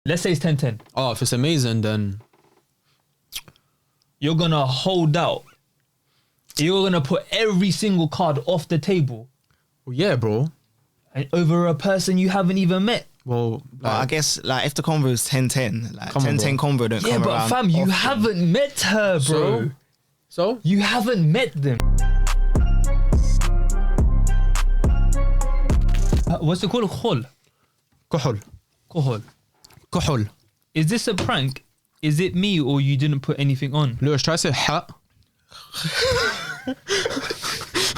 Let's say it's 10-10. Oh, if it's amazing, then You're gonna hold out. You're gonna put every single card off the table well, yeah, bro. and over a person you haven't even met. Well, But I guess like if the convo is 10-10, like Come on, 10-10 convo don't Yeah, come but around fam, you often. haven't met her, bro. So You haven't met them. What's it called? Khol. كحل Kohol. كحل. Is this a prank? Is it me or you didn't put anything on? Lewis, try to say ha.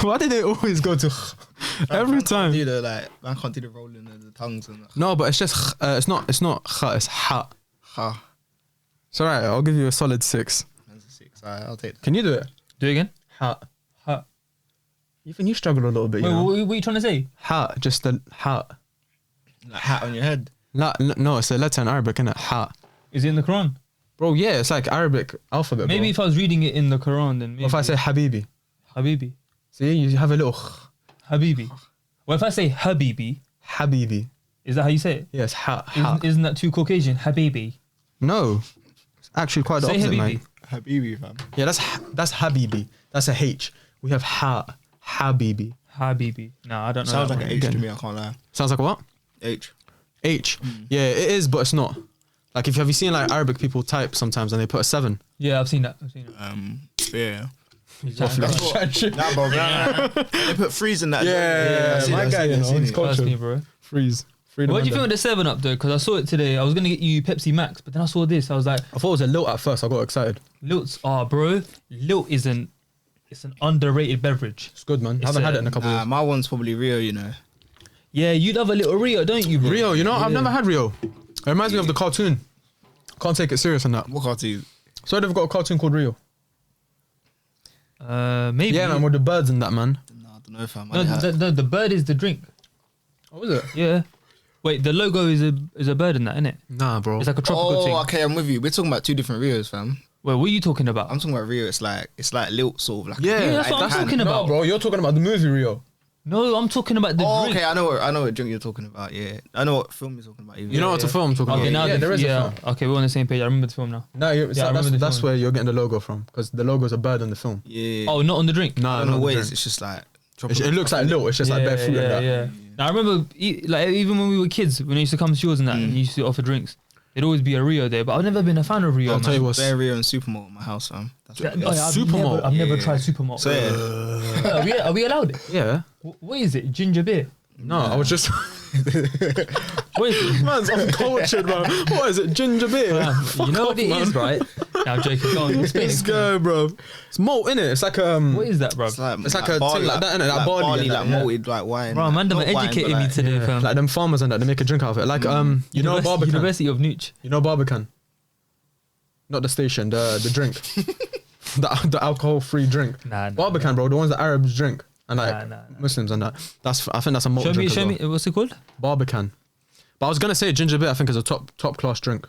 Why did they always go to every time? Do the like man can't do the rolling of the tongues and that. No, but it's just it's not kha, it's ha. Ha. It's alright. I'll give you a solid 6. Man's a 6. Alright, I'll take that. Can you do it? Do it again. Ha. Ha. Even you struggle a little bit. Wait, You know? what are you trying to say? Ha, just the ha. Like hat on your head. No, it's a letter in Arabic, innit? Ha. Is it in the Quran? Bro, yeah, it's like Arabic alphabet. Maybe bro. if I was reading it in the Quran, then maybe. Or if I say Habibi, Habibi. see, you have a little Habibi. Well, if I say Habibi, Habibi. is that how you say it? Yes, ha. Isn't that too Caucasian? Habibi. No, it's actually quite the Say opposite, Habibi. mate. Habibi, fam. Yeah, that's Habibi. That's a H. We have Habibi. Habibi. No, I don't know. Sounds that like an one. H to Again. me, I can't lie. Sounds like a what? H. H. Yeah, it is, but it's not. Like, have you seen like Arabic people type sometimes and they put a 7? Yeah, I've seen that. Yeah. Exactly. Nah, bro. They put threes in that. Yeah, I've seen my it, I've guy, seen it, you I've know, seen he's it. cultured. That's me, bro. Freeze. Freedom. What do you think of the 7-Up though? Because I saw it today. I was gonna get you Pepsi Max, but then I saw this. I was like, I thought it was a Lilt at first. I got excited. Lilt's, bro. Lilt isn't. It's an underrated beverage. It's good, man. I It's haven't had a- it in a couple of Nah, years. my one's probably Rio, you know. Yeah, you'd have a little Rio, don't you, bro? Rio, you know, I've Yeah. never had Rio. It reminds me of the cartoon. Can't take it serious on that. What cartoon? So they've got a cartoon called Rio. Maybe. Yeah, man, with the birds and that, man. Nah, I don't know, fam. No, the bird is the drink. What was it? Yeah. Wait, the logo is a bird in that, isn't it? Nah, bro. It's like a tropical thing. okay, I'm with you. We're talking about two different Rios, fam. Wait, what are you talking about? I'm talking about Rio. It's like Lilt sort of like. Yeah, that's what I'm talking No, about. bro, you're talking about the movie Rio. No, I'm talking about the Oh, drink. okay. I know what drink you're talking about. Yeah, I know what film you're talking about. Even. You know what the film I'm talking Okay, about? now yeah, there is a film. Okay, we're on the same page. I remember the film now. No, I remember the that's film. where you're getting the logo from, because the logo's a bird in the film. Yeah. Oh, not on the drink. Nah, I don't know not what the it is. drink. It's just like. It looks like Lilt. It's just like bare fruit and that. yeah. Now, I remember, like, even when we were kids, when I used to come to yours and that, and you used to offer drinks, there'd always be a Rio there. But I've never been a fan of Rio. I'll man. tell you what. Bare Rio and Supermalt in my house, fam. That's what it Oh, is. yeah, Supermalt? I've never Yeah. tried Supermalt. So yeah. Are we allowed it? Yeah. What is it? Ginger beer? No, I was just. What is it? Man's uncultured, man. What is it? Ginger beer? You know what it is, right? Now, I'm joking. Go on, explain This it. guy, bro. It's malt, innit? It's like What is that, bro? It's like a barley, thing like that, innit? Like barley and that, like yeah. malted like wine. Bro, man, Not they're wine, educating but me like- today, fam. like them farmers and that. They make a drink out of it. Like you know Barbican. University of Nooch. You know Barbican. Not the station. The drink. the alcohol-free drink. Nah. Barbican, bro. The ones that Arabs drink and like Nah. Muslims and that. I think that's a malt Show drink. me. What's it called? Barbican. But I was gonna say ginger beer. I think is a top class drink.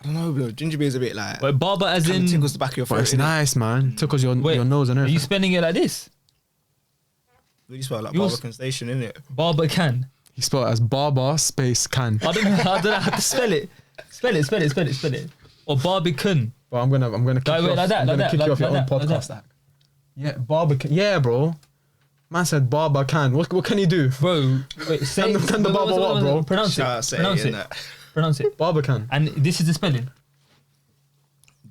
I don't know, bro. Ginger beer is a bit like. Wait, barber as Kinda in. tickles the back of your But throat. it's innit? nice, man. Tickles your Wait, nose and Are you everything. spelling it like this? You spell like Yours- Barbican Station, innit? Barber can. He spelled it as Barbar space can. I don't know how to spell it. Spell it. Or Barbican. But I'm gonna kick Like, you wait, off. like that, I'm like gonna that, kick you like- off your like own that, like podcast. that. Yeah, Barbican. Yeah, bro. Man said Barbican. What can he do? Bro, wait, say Can the barber what, bro? Pronounce Shout out, it. say Pronounce it, it. innit? Pronounce it. Barbican. And this is the spelling.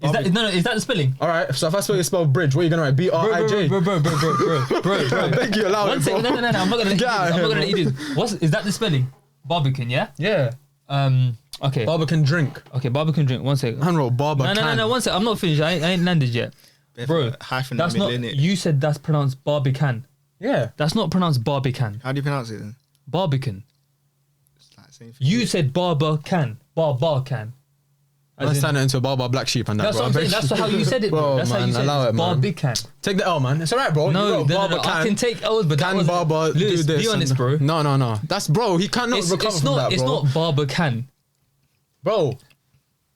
Is that the spelling? All right. So if I spell bridge, what are you gonna write? B-R-I-J. Bro. I beg you, allow One it, bro. second, no. I'm not gonna let you do this. I'm not gonna let you do this. Is that the spelling? Barbican, yeah? Yeah. Okay. Barbican drink. Okay, Barbican drink. One second. Man wrote Barbican. No. One second. I'm not finished. I ain't landed yet. Bro, Hyphen in that's the not. middle, innit? You said that's pronounced Barbican. Yeah. That's not pronounced Barbican. How do you pronounce it then? Barbican. It's like the same thing. You said Barbican. Barbican. Let's turn it into a Barbar black sheep and that, That's bro. what I'm saying. That's how you said it, bro. Bro, That's how man, you said allow it, man. Barbican. Take the L, man. It's alright, bro. No, You wrote no, Barbican. I can take L's, but that Can was Barber Lewis, do this? Be honest, and- bro. No. That's bro. He cannot recover It's from not. that, It's bro. not Barbican. Bro,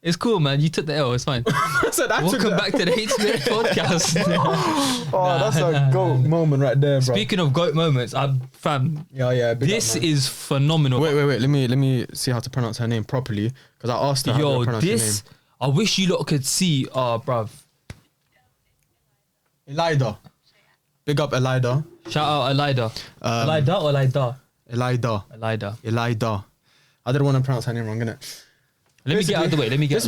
It's cool, man. You took the L. It's fine. I said I took Welcome that. back to the HBX podcast. Oh, that's a goat moment right there, bro. Speaking of goat moments, fam, Yeah. Big this up, man. is phenomenal. Wait. Let me see how to pronounce her name properly because I asked her how to Yo, pronounce her this, name. I wish you lot could see, bruv. Elida. Big up Elida. Shout out Elida. Elida or Elida? Elida. Elida. Elida. I didn't want to pronounce her name wrong, innit? Let me get out of the way. This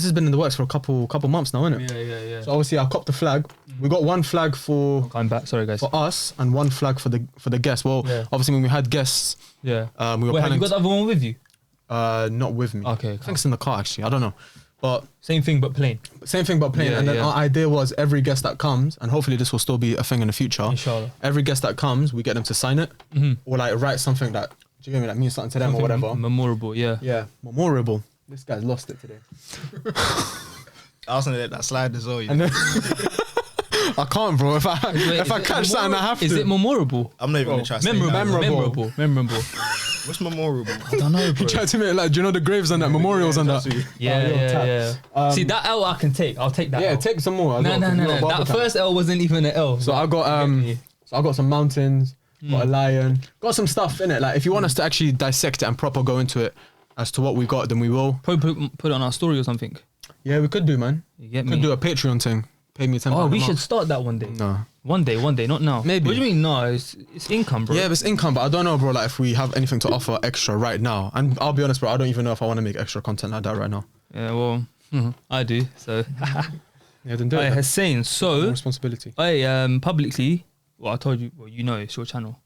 has been in the works for a couple months now, innit? Yeah. So obviously I copped the flag. We got one flag for I'm back. Sorry, guys. us and one flag for the guests. Well, Yeah. obviously when we had guests, Yeah. we were Wait, have planning you got the other one with you? not with me. Okay, I think it's in the car actually. I don't know. But Same thing, but plain. same thing but plain. Yeah, And then yeah. our idea was every guest that comes, and hopefully this will still be a thing in the future. Inshallah. Every guest that comes, we get them to sign it or like write something that, do you get me, that means something to them or Something whatever. memorable, yeah. Yeah, memorable. This guy's lost it today. I was gonna let that slide as well. You And know? then I can't, bro. If I Wait, is it catch something, I have to. Is it memorable? I'm not even gonna try to say that. Memorable. What's memorable? I don't know, bro. Try to make like, do you know the graves and that, memorials and that? Yeah. See, that L I can take. I'll take that Yeah, L. take some more. I No. got- you got That barbecue. first L wasn't even an L. So I got me. some mountains, got a lion, got some stuff in it. Like if you want us to actually dissect it and proper go into it as to what we got, then we will. Probably put it on our story or something. Yeah, we could do, man. You get Could me? do a Patreon thing. Pay me 10. Oh, we a should month. start that one day. No. One day, not now. Maybe. What do you mean? No, it's income, bro. Yeah, but it's income, but I don't know, bro. Like if we have anything to offer extra right now, and I'll be honest, bro, I don't even know if I want to make extra content like that right now. Yeah, well, I do. So, Yeah, then do I it. Hussein. More So, responsibility. I publicly, well, I told you, well, you know, it's your channel.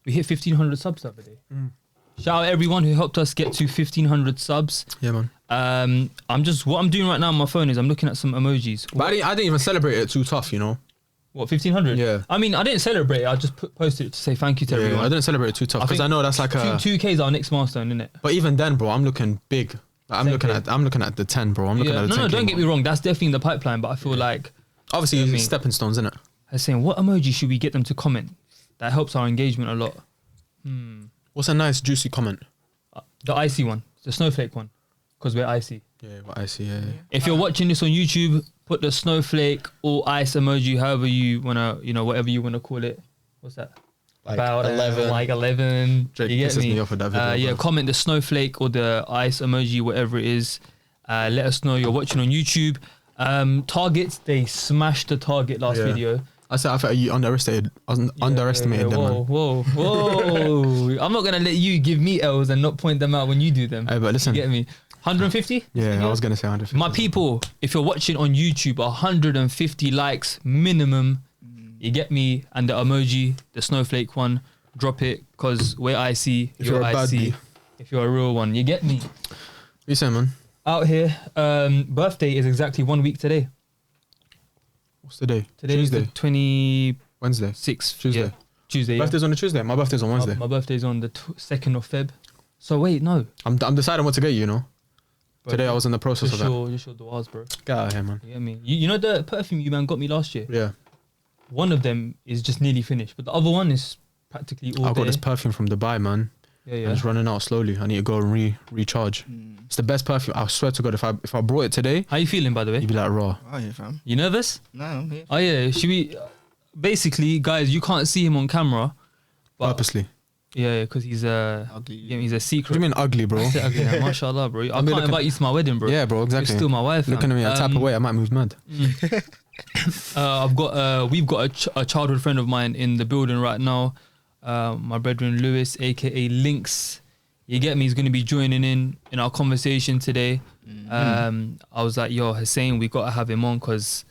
We hit 1,500 subs the other day. Shout out everyone who helped us get to 1,500 subs. Yeah, man. What I'm doing right now on my phone is I'm looking at some emojis. But I didn't even celebrate it too tough, you know. What, 1,500? Yeah. I mean, I didn't celebrate it. I just posted it to say thank you to Yeah, everyone. I didn't celebrate it too tough because think I know that's like a. 2K is our next milestone, isn't it? But even then, bro, I'm looking big. Like, I'm 10K. looking at the 10, bro. I'm looking Yeah, at the 10. no, don't get me wrong. That's definitely in the pipeline. But I feel like Obviously, Yeah, it's me. stepping stones, isn't it? I was saying, what emoji should we get them to comment? That helps our engagement a lot. What's a nice juicy comment? The icy one, the snowflake one, because we're icy. Yeah, what I see. Yeah. If you're watching this on YouTube, put the snowflake or ice emoji, however you wanna, whatever you wanna call it. What's that? Like About 11. like 11. Drake you get pisses me off with that video, yeah, bro. comment the snowflake or the ice emoji, whatever it is. Let us know you're watching on YouTube. Targets, they smashed the target last Yeah. video. I thought you underestimated them, man. Whoa. I'm not gonna let you give me L's and not point them out when you do them. Hey, but listen. You get me? 150? Yeah, I was gonna say 150. My people, if you're watching on YouTube, 150 likes minimum. You get me? And the emoji, the snowflake one, drop it because we're icy. If you're a bad icy. bee. If you're a real one, you get me? What you saying, man? Out here, birthday is exactly 1 week today. What's the day? Today Tuesday. is the 26th. Wednesday. Tuesday. Yeah. Tuesday. Yeah. Birthday's on a Tuesday. My birthday's on Wednesday. My birthday's on the 2nd of Feb. So wait, no. I'm deciding what to get you, you know. Bro, Today I was in the process just of that. your duas, bro. Get out of here, man. You get me? You know the perfume you man got me last year? Yeah. One of them is just nearly finished, but the other one is practically all I got there. this perfume from Dubai, man. Yeah, And yeah. it's running out slowly. I need to go and recharge. It's the best perfume. I swear to God, if I brought it today, How you feeling, by the way? you'd be like raw. Oh yeah, fam. You nervous? No, I'm here. Oh yeah. Should we? Basically, guys, you can't see him on camera. But Purposely. yeah, because he's Ugly. he's a What secret. do you mean ugly, bro? That's it, ugly, man. Mashallah, bro. I mean, can't looking- invite you to my wedding, bro. Yeah, bro, exactly. You're still my wife. Looking at me, I tap away, I might move mad. We've got a childhood friend of mine in the building right now. My brethren Lewis, aka Lynx. You get me? He's going to be joining in our conversation today. I was like, yo, Hussein, we got to have him on because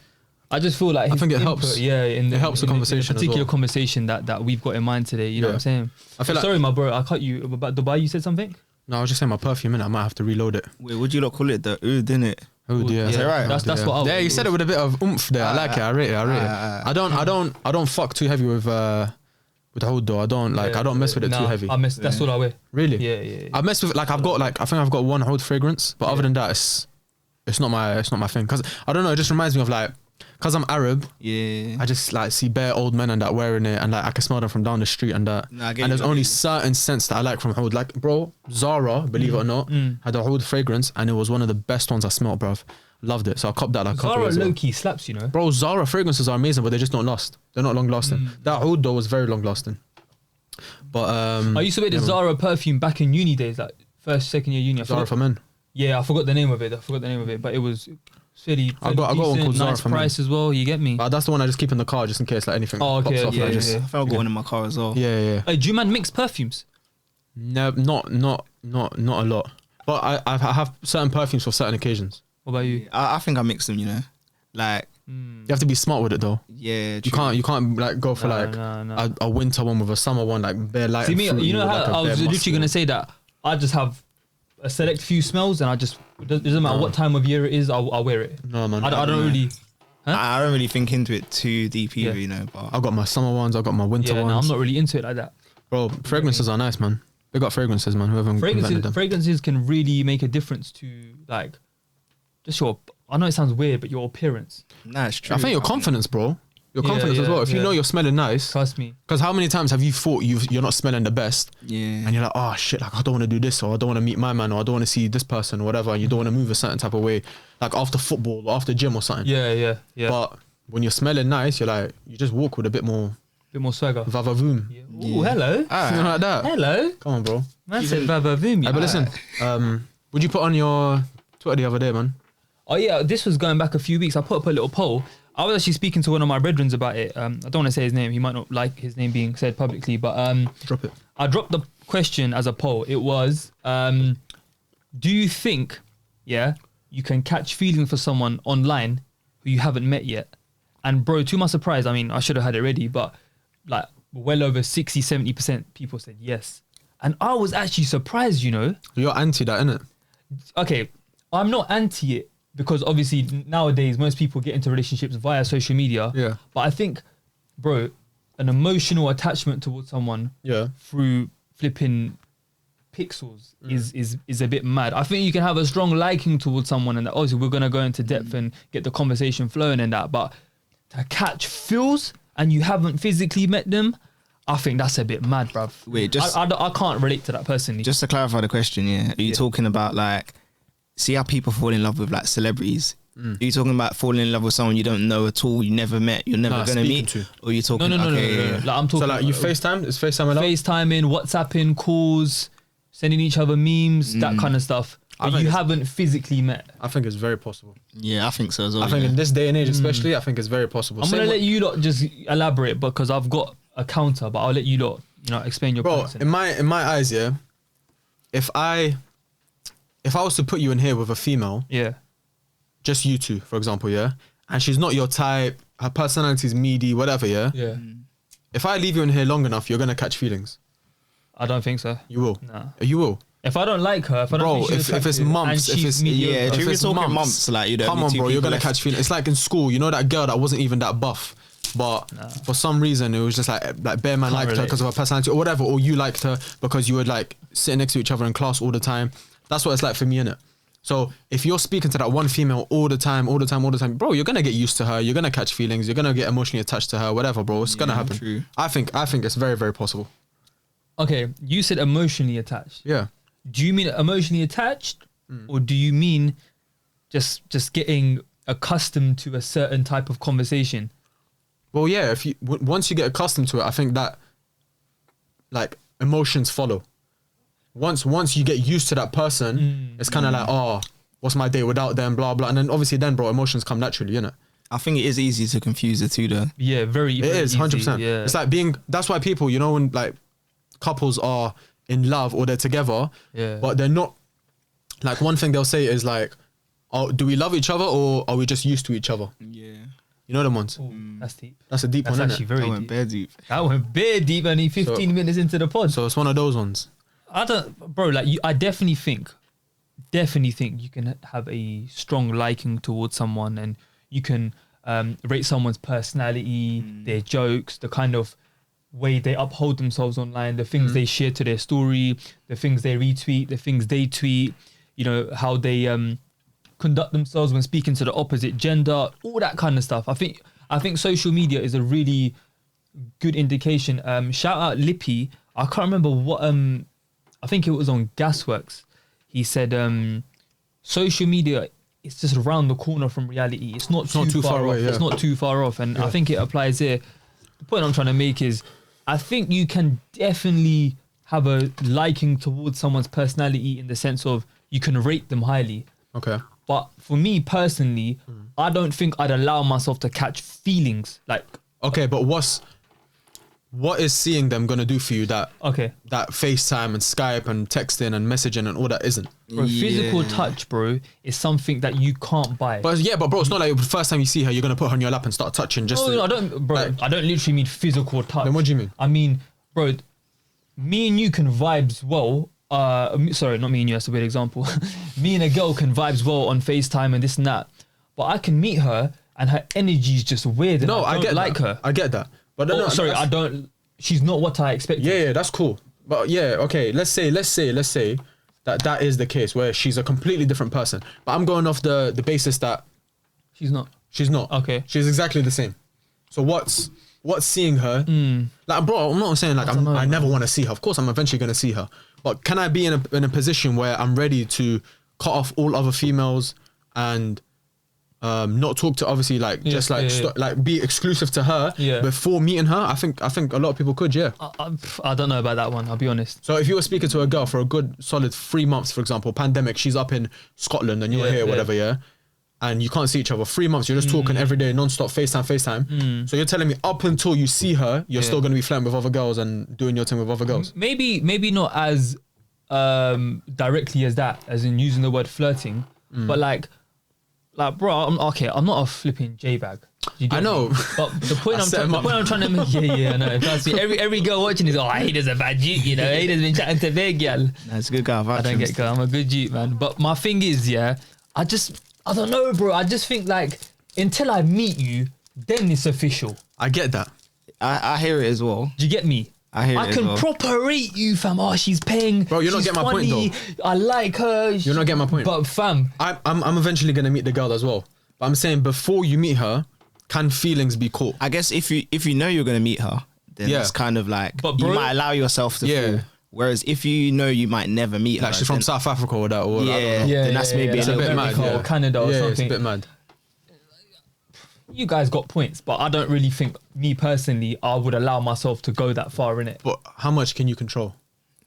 I just feel like I his think it input, helps. Yeah, It helps the conversation as particular well. conversation that we've got in mind today. You know Yeah. what I'm saying? I feel like- Sorry, my bro, I cut you about Dubai. You said something. No, I was just saying my perfume, innit? I might have to reload it. Wait, would you lot call it the oud, innit? Oh, dear. Is that right? That's what I Yeah, you said it with a bit of oomph there. I like it. I rate it. I don't fuck too heavy with oud though. I don't mess with it too heavy. That's all I wear. Really? Yeah. I mess with I think I've got one oud fragrance, but other than that, it's not my thing. Cause I don't know. It just reminds me of like because I'm Arab, Yeah. I just like see bare old men and that wearing it, and like I can smell them from down the street and that. Nah, I get And you, there's I only get you. certain scents that I like from Oud. Like, bro, Zara, believe it or not, had a Oud fragrance, and it was one of the best ones I smelled, bruv. Loved it. So I copped that like a couple Zara years ago. low key slaps, you know. Bro, Zara fragrances are amazing, but they just don't last. They're not long lasting. That Oud though was very long lasting. But I used to wear the yeah, man. Zara perfume back in uni days, like first, second year uni. I Zara forgot- for men. Yeah, I forgot the name of it. But it was fairly, I got one decent, called Zara nice for men. price as well. You get me? But that's the one I just keep in the car just in case like anything Oh, okay, pops off. yeah, I Yeah, just, I think I got one in my car as well. yeah. Do you man mix perfumes? No, not a lot. But I have certain perfumes for certain occasions. What about you? I think I mix them, you know. Like, You have to be smart with it though. yeah. You can't like go for No, like no. A winter one with a summer one, like bare light. See and me, fruity you know with, how like, a I was bare literally musky gonna one. say that I just have a select few smells, and it doesn't matter what time of year it is, I'll wear it. No man, I don't really. Huh? I don't really think into it too deep either, Yeah. you know. But I've got my summer ones. I've got my winter Yeah, no, ones. I'm not really into it like that. Bro, fragrances are nice, man. They got fragrances, man. Whoever invented them. Fragrances can really make a difference to like just your. I know it sounds weird, but your appearance. nah, it's true. I think your confidence, bro. Your Yeah, confidence as yeah, well. If you yeah. know you're smelling nice, Trust me. because how many times have you thought you're not smelling the best, Yeah. and you're like, oh shit, like I don't want to do this, or I don't want to meet my man, or I don't want to see this person, or whatever, and you don't want to move a certain type of way, like after football or after gym or something. Yeah. But when you're smelling nice, you're like, you just walk with a bit more Bit more swagger. vavavoom. Yeah. Ooh, hello. You know, like that. Hello. Come on, bro. Man said babavoom. Hey, but listen, would you put on your Twitter the other day, man? Oh yeah, this was going back a few weeks. I put up a little poll. I was actually speaking to one of my brethrens about it. I don't want to say his name. He might not like his name being said publicly, but Drop it. I dropped the question as a poll. It was, do you think, you can catch feelings for someone online who you haven't met yet? And bro, to my surprise, I mean, I should have had it ready, but like well over 60, 70% people said yes. And I was actually surprised, you know. You're anti that, innit? Okay, I'm not anti it because obviously nowadays most people get into relationships via social media. Yeah. But I think, bro, an emotional attachment towards someone Yeah. through flipping pixels is a bit mad. I think you can have a strong liking towards someone, and that obviously we're gonna go into depth and get the conversation flowing and that. But to catch feels and you haven't physically met them, I think that's a bit mad, bruv. Wait, just- I can't relate to that personally. Just to clarify the question, yeah. Are you talking about like, see how people fall in love with like celebrities? Are you talking about falling in love with someone you don't know at all, you never met, you're never Nah, gonna speaking meet? to. Or are you talking? no. Okay, Like I'm talking. So like you FaceTime? Is FaceTime allowed? FaceTiming, WhatsApping, calls, sending each other memes, that kind of stuff. I But think you it's- haven't physically met. I think it's very possible. Yeah, I think so as well. I think yeah. in this day and age, especially, I think it's very possible. I'm Same gonna with- let you lot just elaborate because I've got a counter, but I'll let you lot, explain your bro. points. In my eyes, yeah. If I was to put you in here with a female, Yeah. just you two, for example, yeah, and she's not your type, her personality's meaty, whatever, yeah. Yeah. If I leave you in here long enough, you're gonna catch feelings. I don't think so. You will. Nah. You will. If I don't like her, if I don't Bro, think she's if it's attractive months, and if she's it's- mediocre, Yeah, if if you're it's talking months, like you don't. Come need on, two bro, you're people gonna left. catch feelings. It's like in school, you know that girl that wasn't even that buff, but for some reason it was just like bare man Can't liked her relate. because of her personality or whatever, or you liked her because you would like sitting next to each other in class all the time. That's what it's like for me, innit? So if you're speaking to that one female all the time, bro, you're gonna get used to her. You're gonna catch feelings. You're gonna get emotionally attached to her, whatever, bro. It's gonna happen. true. I think it's very, very possible. Okay, you said emotionally attached. Yeah. Do you mean emotionally attached, or do you mean just getting accustomed to a certain type of conversation? Well, yeah. If you once you get accustomed to it, I think that like emotions follow. Once you get used to that person, it's kind of like, oh, what's my day without them, blah blah, and then obviously bro, emotions come naturally, innit? I think it is easy to confuse the two though. Yeah, very. It very is easy, 100%. Yeah. It's like that's why people, when like couples are in love or they're together, Yeah. but they're not. Like one thing they'll say is like, oh, do we love each other or are we just used to each other? Yeah. You know them ones. Ooh, that's deep. That's a deep That's one, actually innit? very I went deep. bare deep. That went bare deep, only 15 minutes into the pod. So it's one of those ones. I don't, bro. Like I definitely think you can have a strong liking towards someone, and you can rate someone's personality, their jokes, the kind of way they uphold themselves online, the things they share to their story, the things they retweet, the things they tweet. How they conduct themselves when speaking to the opposite gender, all that kind of stuff. I think social media is a really good indication. Shout out Lippy. I can't remember what I think it was on Gasworks. He said social media is just around the corner from reality. It's not too far off. away, yeah. It's not too far off, and I think it applies here. The point I'm trying to make is, I think you can definitely have a liking towards someone's personality in the sense of you can rate them highly. Okay. But for me personally, I don't think I'd allow myself to catch feelings. Like, Okay, but what is seeing them gonna do for you that okay, FaceTime and Skype and texting and messaging and all that isn't? bro, physical touch, bro, is something that you can't buy. But bro, it's not like the first time you see her, you're gonna put her on your lap and start touching. Just No, to, I don't, bro. like- I don't literally mean physical touch. Then what do you mean? I mean, bro, me and you can vibes well. Sorry, not me and you. That's a weird example. Me and a girl can vibes well on FaceTime and this and that, but I can meet her and her energy is just weird. And No, I I don't get like that. her. I get that. But Oh, no, sorry, that's- I don't. She's not what I expected. Yeah, that's cool. But yeah, okay, let's say that is the case where she's a completely different person. But I'm going off the basis that She's not. she's not. Okay. She's exactly the same. So what's seeing her? Like, bro, I'm not saying like don't know, I never want to see her. Of course, I'm eventually going to see her. But can I be in a position where I'm ready to cut off all other females and not talk to, obviously, like Yeah, just like yeah, yeah. like be exclusive to her Yeah. before meeting her? I think a lot of people could, yeah. I don't know about that one. I'll be honest. So if you were speaking to a girl for a good solid 3 months, for example, pandemic, she's up in Scotland and you're Yeah, here, yeah. whatever, yeah, and you can't see each other 3 months, you're just talking every day, non-stop, FaceTime. So you're telling me up until you see her, you're still going to be flirting with other girls and doing your thing with other girls? Maybe not as directly as that, as in using the word flirting, but like, bro, I'm not a flipping J-bag. You get I know. me? But the point I set him up. I'm trying to make, yeah, I know. Trust me, every girl watching is, he does a bad dude, you know, he does been chatting to big girl. That's a good guy. I don't get girl, I'm a good dude, man. But my thing is, I don't know, bro. I just think like, until I meet you, then it's official. I get that. I hear it as well. Do you get me? I hear it I as can well. proper rate you, fam. Oh, she's paying. Bro, you're not she's getting my point, funny, I like her. You're not getting my point. But fam, I'm eventually going to meet the girl as well. But I'm saying before you meet her, can feelings be caught? I guess if you know you're gonna meet her, then Yeah. it's kind of like But you bro- might allow yourself to Yeah. fall. Whereas if you know you might never meet Like her, she's from then- South Africa or that, or I don't Yeah. know. then that's maybe a It's a little bit America mad, yeah. or Canada or yeah, something. it's a bit mad. You guys got points, but I don't really think, me personally, I would allow myself to go that far in it. But how much can you control?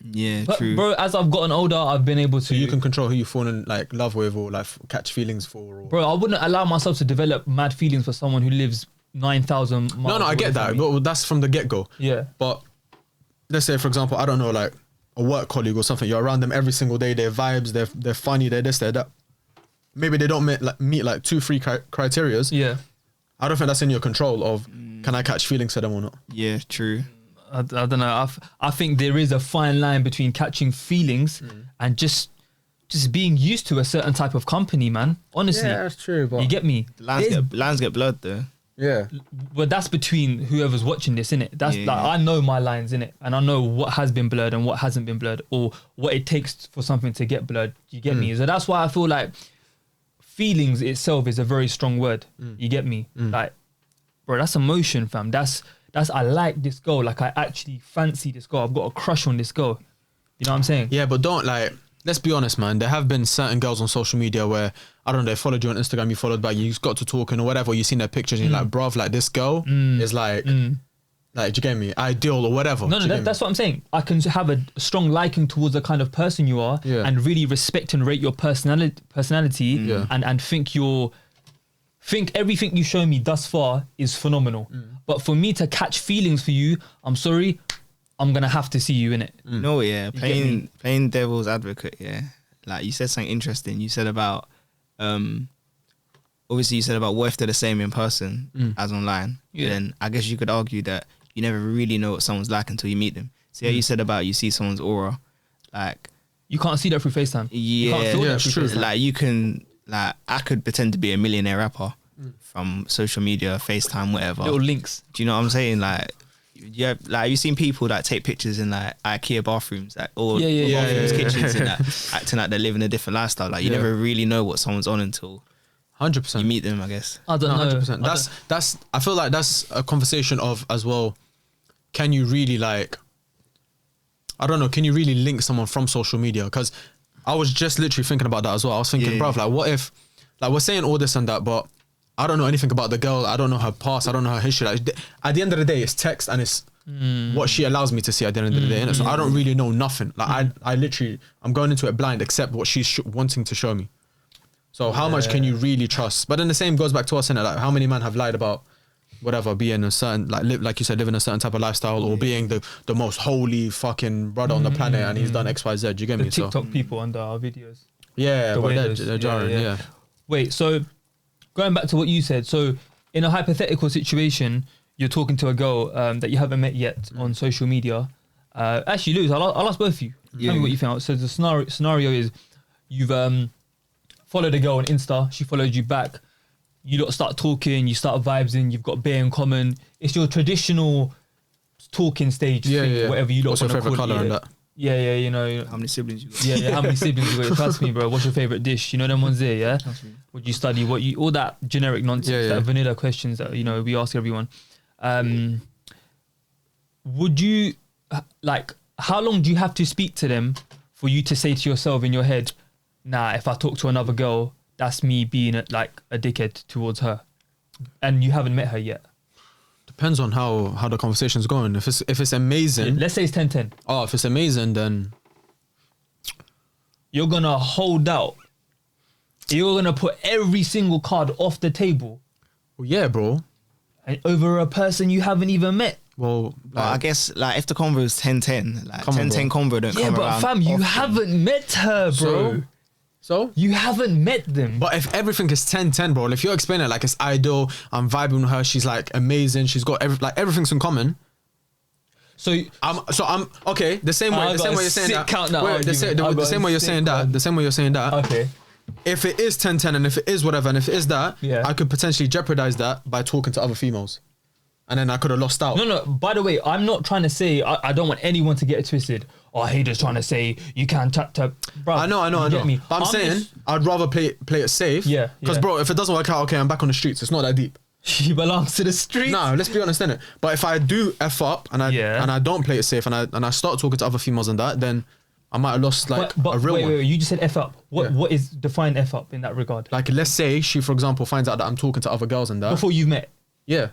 Yeah, But true. bro, as I've gotten older, I've been able to. So you can control who you fall in like love with or like catch feelings for. Or... Bro, I wouldn't allow myself to develop mad feelings for someone who lives 9,000 miles. No, I away get from that. me. But that's from the get go. Yeah. But let's say, for example, I don't know, like a work colleague or something. You're around them every single day. They're vibes. They're funny. They're this. They're that. Maybe they don't meet like 2-3 criterias. Yeah. I don't think that's in your control of can I catch feelings for them or not. Yeah, true. I don't know. I think there is a fine line between catching feelings and just being used to a certain type of company, man. Honestly. true. You get me? Lines get blurred though. Yeah. But that's between whoever's watching this, innit? That's Yeah. like, I know my lines, innit? And I know what has been blurred and what hasn't been blurred, or what it takes for something to get blurred. You get me? So that's why I feel like feelings itself is a very strong word. You get me? Like, bro, that's emotion, fam. That's I like this girl. Like, I actually fancy this girl. I've got a crush on this girl. You know what I'm saying? Yeah, but don't like. Let's be honest, man. There have been certain girls on social media where I don't know. They followed you on Instagram. You followed back. You just got to talking or whatever. You seen their pictures and you're like, bruv, like this girl is like, do you get me? Ideal or whatever. No, Do you get me? that's what I'm saying. I can have a strong liking towards the kind of person you are, Yeah. and really respect and rate your personality, Yeah. and think everything you show me thus far is phenomenal. But for me to catch feelings for you, I'm sorry, I'm gonna have to see you in it. No, yeah, get me? playing devil's advocate, yeah. Like you said something interesting. You said about, obviously you said about what if they're the same in person as online. Yeah. Then I guess you could argue that you never really know what someone's like until you meet them. See how you said about you see someone's aura, like You can't see that through FaceTime. You can't yeah, feel Yeah, that it's through true. FaceTime. like you can like I could pretend to be a millionaire rapper from social media, FaceTime, whatever. Little links. Do you know what I'm saying? Like Yeah, like you've seen people that take pictures in like IKEA bathrooms, like or Yeah, bathrooms, yeah. kitchens, and that, acting like they're living a different lifestyle. Like you Yeah. never really know what someone's on until 100%. you meet them, I guess. I don't No, know. 100%. That's. I feel like that's a conversation of as well. Can you really like? I don't know. Can you really link someone from social media? Because I was just literally thinking about that as well. I was thinking, Yeah. bruv, like, what if, like, we're saying all this and that, but I don't know anything about the girl. I don't know her past. I don't know her history. Like, at the end of the day, it's text and it's what she allows me to see at the end of the day. Innit? So I don't really know nothing. Like, I literally, I'm going into it blind, except what she's wanting to show me. So how much can you really trust? But then the same goes back to us, innit? Like, how many men have lied about whatever, being a certain, like you said, living a certain type of lifestyle, or being the most holy fucking brother on the planet, and he's done X, Y, Z. You get The me? TikTok So people under our videos. yeah, the but windows. they're jarring. Yeah. Wait, so going back to what you said, so in a hypothetical situation, you're talking to a girl that you haven't met yet on social media. Actually, Lewis, I'll ask both of you. Tell me what you think. So the scenario is you've followed a girl on Insta, she followed you back, you lot start talking, you start vibes, you've got bare in common. It's your traditional talking stage thing, whatever you lot What's your want to favorite call color it. and that? Yeah, you know. How many siblings you got? Yeah, how many siblings you got? Trust me, bro. What's your favorite dish? You know them ones there, yeah? What you study, all that generic nonsense, that vanilla questions that, you know, we ask everyone. Would you, like, how long do you have to speak to them for you to say to yourself in your head, nah, if I talk to another girl, that's me being a dickhead towards her, and you haven't met her yet? Depends on how the conversation's going. If it's amazing, Let's say it's 10-10. oh, if it's amazing, then You're going to hold out. You're going to put every single card off the table well, yeah, bro. over a person you haven't even met. Well, But I guess like if the convo is 10-10, like Come on, 10-10 convo don't Yeah, come but around. fam, you often. haven't met her, bro. So? You haven't met them. But if everything is 10-10, bro, if you're explaining it like it's ideal, I'm vibing with her, she's like amazing, she's got everything's in common. So I'm okay. The same way I've got a you're saying sick that. count that Wait, the argument. I've the got same a way you're sick saying that. one. The same way you're saying that. okay. If it is 10-10 and if it is whatever and if it is that, Yeah. I could potentially jeopardize that by talking to other females, and then I could have lost out. No. By the way, I'm not trying to say I don't want anyone to get it twisted. Oh, Hader's trying to say you can't tap. Bro, I know. you get me. But I'm saying just- I'd rather play it safe. Yeah, Because bro, if it doesn't work out, okay, I'm back on the streets. It's not that deep. she belongs to the street. No, let's be honest, innit? But if I do F up and I don't play it safe and I start talking to other females and that, then I might have lost like but a real wait, one. you just said F up. Yeah. What is define F up in that regard? Like let's say she, for example, finds out that I'm talking to other girls and that. Before you've met, Yeah.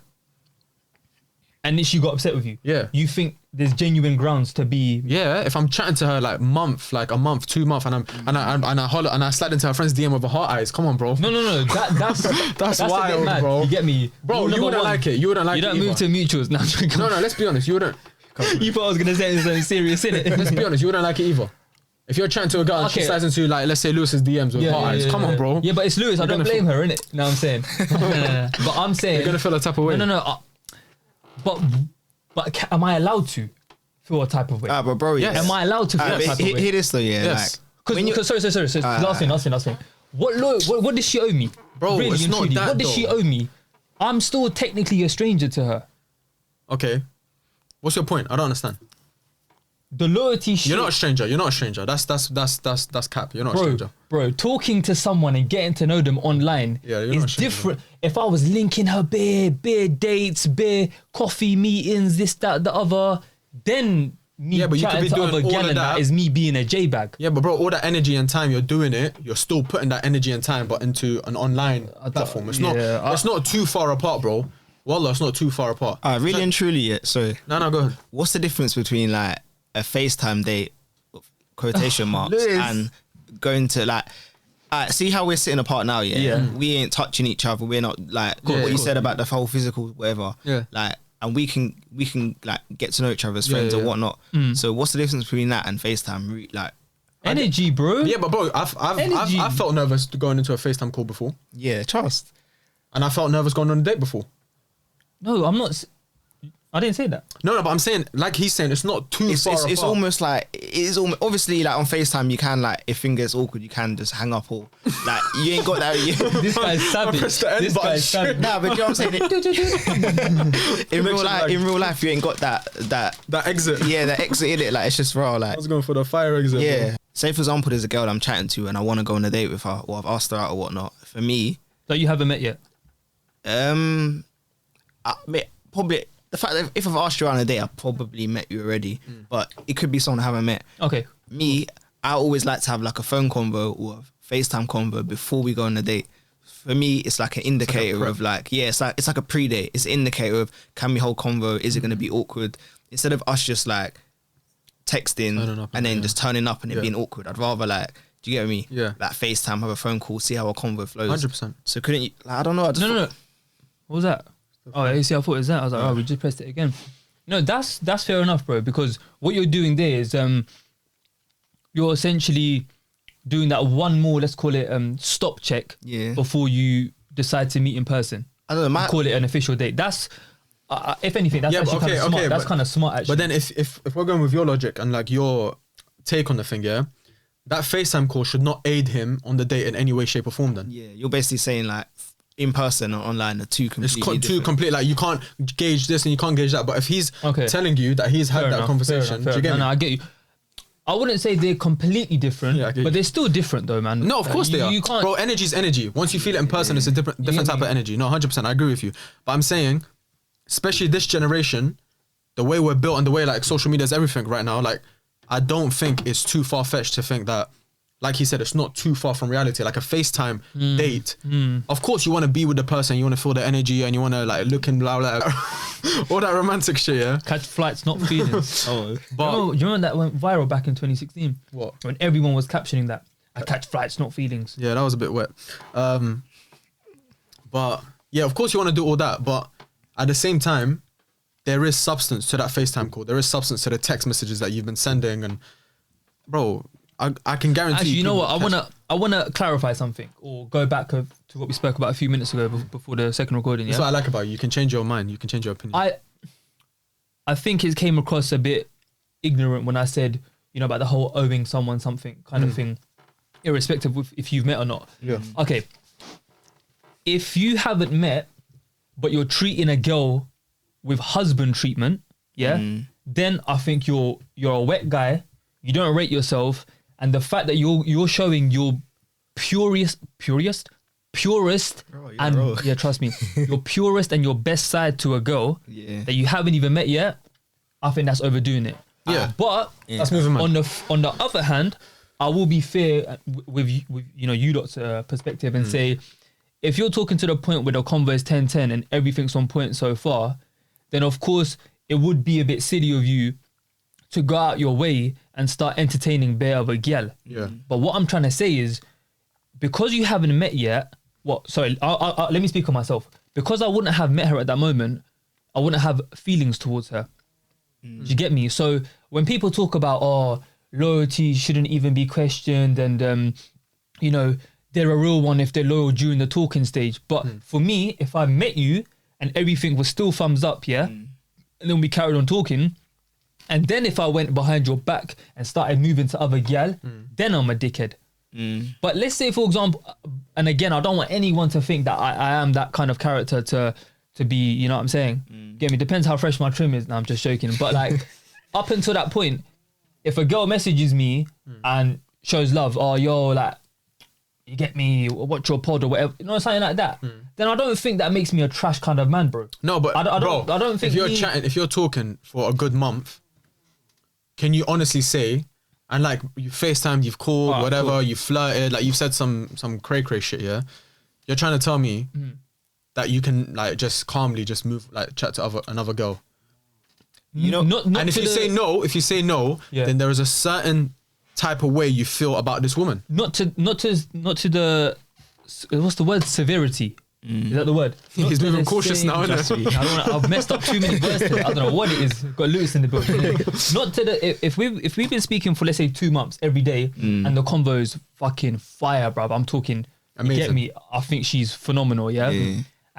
and then she got upset with you. Yeah. You think there's genuine grounds to be. Yeah, if I'm chatting to her like a month, 2 months, and I slide into her friend's DM with her heart eyes. Come on, bro. No. That's That's a bit wild, mad. bro. You get me, Bro, Rule you number wouldn't one, like it. You wouldn't like You it. don't move to either. mutuals. No, No, let's be honest. You wouldn't. You thought I was gonna say something serious, innit? Let's be honest. You wouldn't like it either. If you're chatting to a girl and she Okay. slides into like, let's say Lewis's DMs with heart eyes. Come on, bro. Yeah, but it's Lewis. I don't gonna blame her, innit? No, I'm saying. No. But I'm saying. You're gonna feel a type of way. No. But am I allowed to feel a type of way? But bro, Yes. Am I allowed to feel a but type of way? hear this though, yeah. Yes. Because sorry. Last thing. What does she owe me? Bro, Really it's and not truly, that what does she though. owe me? I'm still technically a stranger to her. Okay. What's your point? I don't understand. The loyalty shit. You're not a stranger. That's cap. You're not a stranger. Bro, talking to someone and getting to know them online Yeah, you're not a is stranger. different. If I was linking her beer dates, beer coffee meetings, this, that, the other, then me Yeah, but you could chatting be to doing other all gal of and that. that is me being a J-bag. Yeah, but bro, all that energy and time you're doing it, you're still putting that energy and time, but into an online platform. It's not too far apart, bro. Wallah, it's not too far apart. Really and truly, yeah. So No, go ahead. what's the difference between like a FaceTime date, quotation marks, Lewis. and going to like, see how we're sitting apart now, yeah? Yeah. We ain't touching each other. We're not like Yeah, what you yeah. said about the whole physical, whatever. Yeah. Like, and we can like get to know each other as friends yeah. or whatnot. So what's the difference between that and FaceTime? Like, Energy, bro. Yeah, but bro, Energy. I've felt nervous going into a FaceTime call before, yeah, trust. and I felt nervous going on a date before. No, I'm not. I didn't say that. No, but I'm saying, like he's saying, it's not too far apart. It's almost like obviously like on FaceTime you can like if things gets awkward you can just hang up or like you ain't got that. This guy's savage. press the end This button guy's savage. Nah, but you know what I'm saying? In real life, you ain't got that. That exit. Yeah, that exit in it. Like it's just raw. I Like was going for the fire exit. yeah. bro. Say for example, there's a girl that I'm chatting to and I want to go on a date with her, or I've asked her out or whatnot. For me, That you haven't met yet. probably the fact that if I've asked you out on a date, I've probably met you already. But it could be someone I haven't met. Okay. Me, I always like to have like a phone convo or a FaceTime convo before we go on a date. For me, it's like an indicator of like, yeah, it's like a pre-date. It's an indicator of can we hold convo? Is it going to be awkward? Instead of us just like texting Turning up and then yeah. just turning up and it Yeah. being awkward. I'd rather like, do you get me? Yeah. Like FaceTime, have a phone call, see how our convo flows. 100%. So couldn't you? Like, I don't know. I just No. thought- What was that? Oh, you see, I thought it was that. I was like, oh, we just pressed it again. No, that's fair enough, bro. Because what you're doing there is you're essentially doing that one more, let's call it stop check Yeah. before you decide to meet in person. I don't know. You call it an official date. That's if anything, that's Yeah, but actually kind of okay, smart. That's but- kind of smart, actually. But then if we're going with your logic and like your take on the thing, yeah, that FaceTime call should not aid him on the date in any way, shape or form then. Yeah, you're basically saying like in person or online are two It's completely too different. complete. Like you can't gauge this and you can't gauge that. But if he's Okay. telling you that he's had Fair that enough, conversation, fair do you get enough. me? No, I get you. I wouldn't say they're completely different, Yeah, I get but you. they're still different though, man. No, of course they are. You can't. Bro, energy's energy. Once you feel it in person, it's a different get type me? of energy. No, 100%. I agree with you. But I'm saying, especially this generation, the way we're built and the way like social media is everything right now, like I don't think it's too far-fetched to think that, like he said, it's not too far from reality. Like a FaceTime date. Of course you want to be with the person, you want to feel the energy and you want to like look and blah, blah, all that romantic shit, yeah? Catch flights, not feelings. But you remember that went viral back in 2016? What? When everyone was captioning that. I catch flights, not feelings. yeah, that was a bit wet. But yeah, of course you want to do all that, but at the same time, there is substance to that FaceTime call. There is substance to the text messages that you've been sending, and bro, I can guarantee. Actually, you know people what? catch- I wanna clarify something, or go back to what we spoke about a few minutes ago before the second recording. That's Yeah, what I like about you. You can change your mind. You can change your opinion. I think it came across a bit ignorant when I said, you know, about the whole owing someone something kind of thing, irrespective of if you've met or not. Yeah. Okay. If you haven't met, but you're treating a girl with husband treatment, yeah, then I think you're a wet guy. You don't rate yourself, and the fact that you're showing your purest, Bro, you're and wrong. yeah, trust me, your purest and your best side to a girl Yeah. that you haven't even met yet, I think that's overdoing it. Yeah. But That's moving man. on the other hand, I will be fair with you know you lot's perspective and say, if you're talking to the point where the convo is 10-10 and everything's on point so far, then of course it would be a bit silly of you to go out your way and start entertaining bare of a gal. Yeah. But what I'm trying to say is, because you haven't met yet, let me speak on myself. Because I wouldn't have met her at that moment, I wouldn't have feelings towards her. Do you get me? So when people talk about, loyalty shouldn't even be questioned and, you know, they're a real one if they're loyal during the talking stage. But for me, if I met you and everything was still thumbs up, yeah, and then we carried on talking, and then if I went behind your back and started moving to other gal, then I'm a dickhead. But let's say, for example, and again, I don't want anyone to think that I am that kind of character to be, you know what I'm saying? Get me? Depends how fresh my trim is. Now I'm just joking. But like, up until that point, if a girl messages me and shows love, like, you get me, watch your pod or whatever, you know, something like that, then I don't think that makes me a trash kind of man, bro. No, but I don't think if you're talking for a good month, can you honestly say, and like you FaceTimed, you've called, Alright, whatever, cool. you flirted, like you've said some cray shit, yeah? You're trying to tell me that you can like just calmly just move, like chat to another girl. You know, not And if to you say no, Yeah. then there is a certain type of way you feel about this woman. not to the what's the word, severity. Is that the word? Not He's to moving the cautious same- now, isn't Trust he? me, I've messed up too many words today. I don't know what it is. Got Lewis in the book. Not to the if we've been speaking for let's say 2 months every day and the convo is fucking fire, bruv. I'm talking. You get Amazing. me? I think she's phenomenal. Yeah.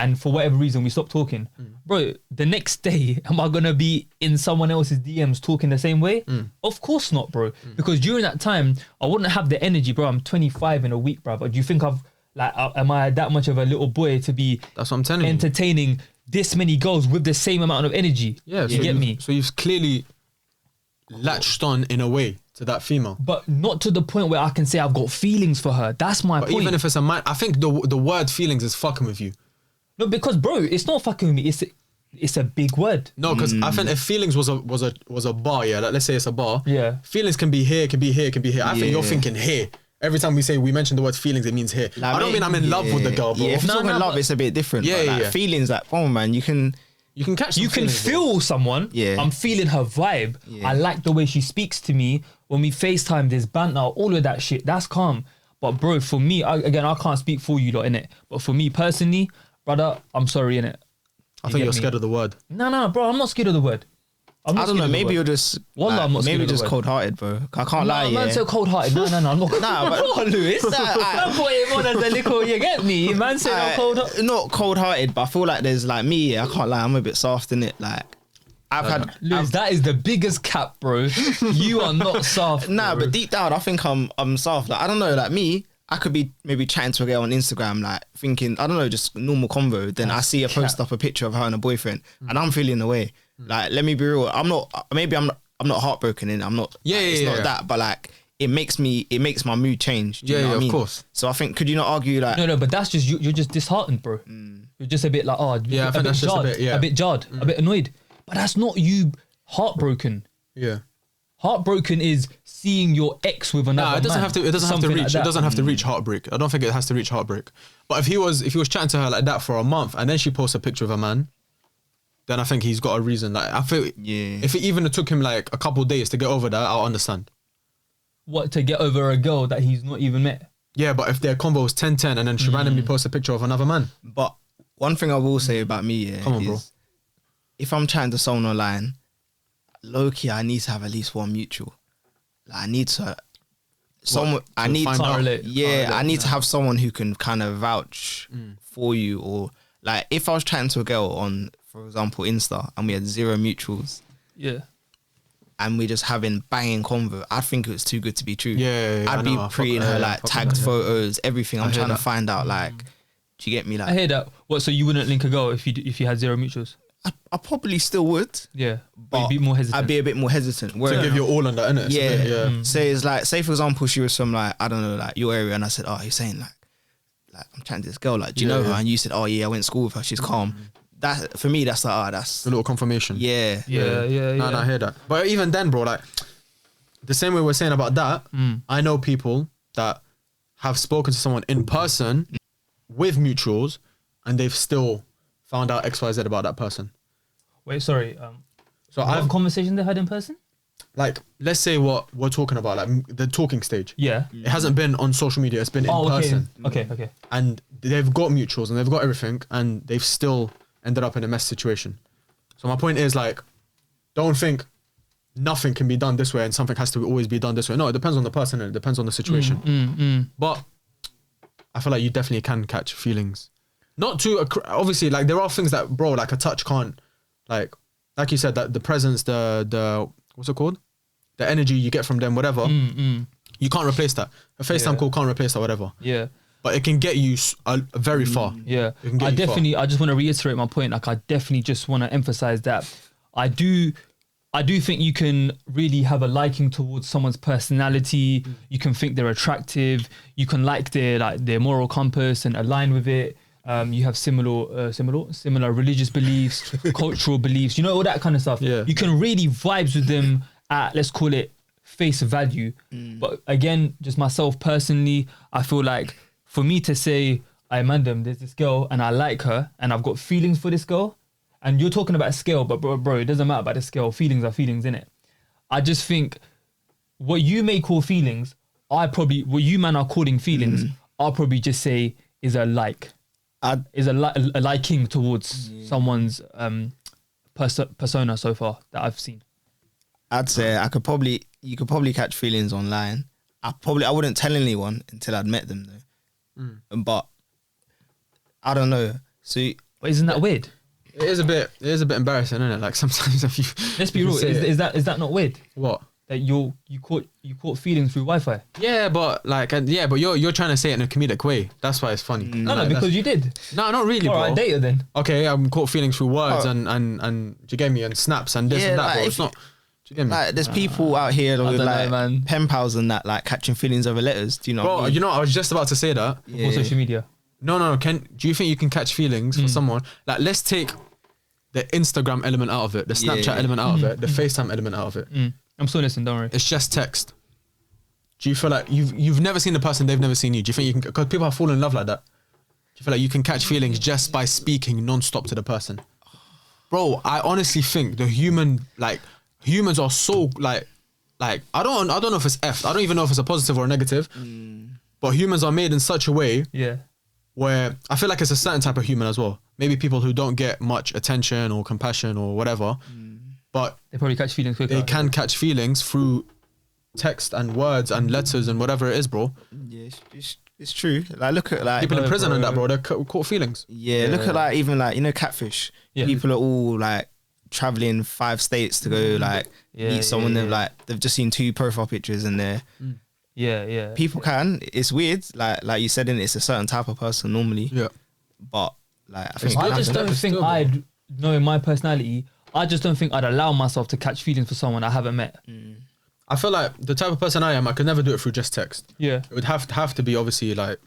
and for whatever reason we stop talking, bro, the next day am I gonna be in someone else's DMs talking the same way? Of course not, bro. Because during that time I wouldn't have the energy, bro. I'm 25 in a week, bro. But do you think I've like am I that much of a little boy to be That's what I'm telling you. entertaining this many girls with the same amount of energy? Yeah, you get me? So you've clearly latched on in a way to that female. But not to the point where I can say I've got feelings for her. That's my But point. even if it's a man, I think the word feelings is fucking with you. No, because bro, it's not fucking with me. It's a big word. No, because I think if feelings was a bar, yeah, like let's say it's a bar. Yeah. Feelings can be here, can be here, can be here. I think you're Yeah. thinking here. Every time we mention the word feelings, it means here. Like, I don't mean I'm in love with the girl, bro. Yeah, if you're No, talking no, love, but- it's a bit different. Yeah, but yeah, like yeah. feelings, like, oh man, you can. You can catch. Some You can feelings, bro. feel someone. Yeah. I'm feeling her vibe. Yeah. I like the way she speaks to me. When we FaceTime, there's banter, all of that shit. That's calm. But bro, for me, I can't speak for you lot, innit? But for me personally, brother, I'm sorry, innit? I think you're scared of the word. No, bro, I'm not scared of the word. I'm not I don't scared know. of the Maybe word. you're just. Wallah, I'm not scared maybe of the just word. cold-hearted, bro. I can't lie. Man, Yeah. so cold-hearted. No, I'm not. Nah, but- Come on, Lewis. Don't put him on as a little. You get me, man. Said I'm cold. Not cold-hearted, but I feel like there's like me. I can't lie. I'm a bit soft in it. Like I've had. Lewis, that is the biggest cap, bro. You are not soft. Nah, bro. but deep down, I think I'm soft. Like I don't know. Like me, I could be maybe chatting to a girl on Instagram, like thinking I don't know, just normal convo. Then I see her post up a picture of her and a boyfriend, and I'm feeling away. Like let me be real. I'm not heartbroken in it. I'm not. Yeah, like, yeah, it's yeah. not that, but like it makes my mood change. Do you Yeah, know yeah, what I of mean? course. So I think could you not argue like No, but that's just you're just disheartened, bro. You're just a bit like, oh, Yeah, I a think bit that's just a jarred, bit, yeah. a bit jarred, a bit annoyed. But that's not you heartbroken. Yeah. Heartbroken is seeing your ex with another Nah, it doesn't man. have to. It doesn't have to Something reach. like that. It doesn't have to reach heartbreak. I don't think it has to reach heartbreak. But if he was chatting to her like that for a month and then she posts a picture of a man, then I think he's got a reason. Like I feel. Yeah. If it even took him like a couple of days to get over that, I'll understand. What, to get over a girl that he's not even met? Yeah, but if their combo was 10-10 and then she randomly posts a picture of another man, But one thing I will say about me, yeah, Come on, is bro. if I'm chatting to someone online, low key, I need to have at least one mutual. Like I need to someone. I to need find to, out? Relate. yeah, Can't I relate, need to have someone who can kind of vouch for you, or like if I was chatting to a girl on, for example, Insta, and we had zero mutuals, Yeah. and we're just having banging convo, I think it was too good to be true. Yeah, I I'd be know, I fuck- pre in yeah, her I like fuck with tagged that, yeah. photos, everything. I'm hear trying to that. find out like, do you get me? I Like, hear that. What? So you wouldn't link a girl if you had zero mutuals? I probably still would. Yeah, but But you'd be more hesitant. I'd be a bit more hesitant. to Where, give your all on that, innit? It's a yeah, bit- yeah. So it's like, say for example, she was from like I don't know, like your area, and I said, oh, you're saying like I'm chatting to this girl, like, do you Yeah, know her? yeah. And you said, oh yeah, I went to school with her. She's calm. That for me, that's like, that's A little confirmation. yeah. yeah. No, I hear that. But even then, bro, like the same way we're saying about that, I know people that have spoken to someone in person with mutuals, and they've still found out XYZ about that person. Wait, sorry. So What I've conversation they had in person? like, let's say what we're talking about, like the talking stage. Yeah. It hasn't been on social media; it's been in Oh, okay. person, Okay. and they've got mutuals and they've got everything, and they've still ended up in a mess situation. So my point is, like, don't think nothing can be done this way and something has to always be done this way. No, it depends on the person and it depends on the situation. But I feel like you definitely can catch feelings. Not to obviously, like, there are things that, bro, like a touch can't, like you said, that the presence, the what's it called, the energy you get from them, whatever, you can't replace that. A FaceTime Yeah. call can't replace that, whatever. Yeah. But it can get you very far. Yeah, It can get I you far. definitely. I just want to reiterate my point. Like, I definitely just want to emphasize that I do think you can really have a liking towards someone's personality. You can think they're attractive. You can like their moral compass and align with it. You have similar religious beliefs, cultural beliefs. You know, all that kind of stuff. Yeah. You can really vibes with them at, let's call it, face value. But again, just myself personally, I feel like for me to say, I Mandem, there's this girl and I like her and I've got feelings for this girl, and you're talking about a scale, but bro, it doesn't matter about the scale. Feelings are feelings, innit? I just think what you may call feelings, what you man are calling feelings, I'll probably just say is a like, is a liking towards someone's persona so far that I've seen. I'd say you could probably catch feelings online. I wouldn't tell anyone until I'd met them though. But I don't know. So But isn't that weird? It is a bit embarrassing, isn't it? Like sometimes if you Let's be real. Is that not weird? what? That you caught feelings through Wi-Fi? Yeah, but like but you're trying to say it in a comedic way. That's why it's funny. No, because you did. No, not really, All bro. right, data then. Okay, I'm caught feelings through words and do you get me, and snaps and this Yeah, and that, like, bro. if It's not. Do you get me? Like, there's people out here with don't know, like man. pen pals and that, like catching feelings over letters. Do you know? what I Bro, mean? you know, I was just about to say that. Yeah. On social media. No. Do you think you can catch feelings for someone? Like, let's take the Instagram element out of it, the Snapchat Yeah. element out of it, the FaceTime element out of it. I'm still listening. Don't worry. It's just text. Do you feel like you've never seen the person, they've never seen you? Do you think you can? Because people have fallen in love like that. Do you feel like you can catch feelings just by speaking non-stop to the person? Bro, I honestly think humans are so like I don't know if it's effed. I don't even know if it's a positive or a negative. But humans are made in such a way Yeah. where I feel like it's a certain type of human as well. Maybe people who don't get much attention or compassion or whatever, but They probably catch feelings quicker. they can catch feelings through text and words and letters and whatever it is, bro. Yeah, it's true. Like, look at like People in No, prison and bro. that, bro, they're caught feelings. yeah, look at like even like, you know, catfish. Yeah. People are all like traveling 5 states to go like Yeah, meet someone. yeah, They've like they've just seen 2 profile pictures and they're Yeah. people can. It's weird. Like you said, in it's a certain type of person normally. Yeah. But like I think I It's just not- don't it's think still, I'd, knowing my personality, I just don't think I'd allow myself to catch feelings for someone I haven't met. I feel like the type of person I am, I could never do it through just text. Yeah. It would have to be obviously like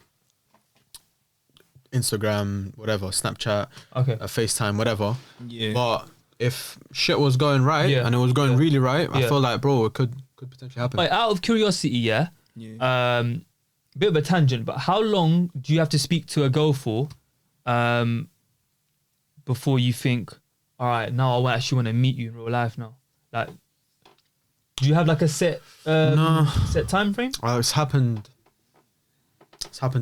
Instagram, whatever, Snapchat, Okay. FaceTime, whatever. Yeah. But if shit was going right Yeah. and it was going really right, I Yeah. feel like, bro, it could potentially happen. Like, out of curiosity, yeah. Bit of a tangent, but how long do you have to speak to a girl for, before you think, all right, now I actually want to meet you in real life now? Like, do you have like a set set time frame? It's happened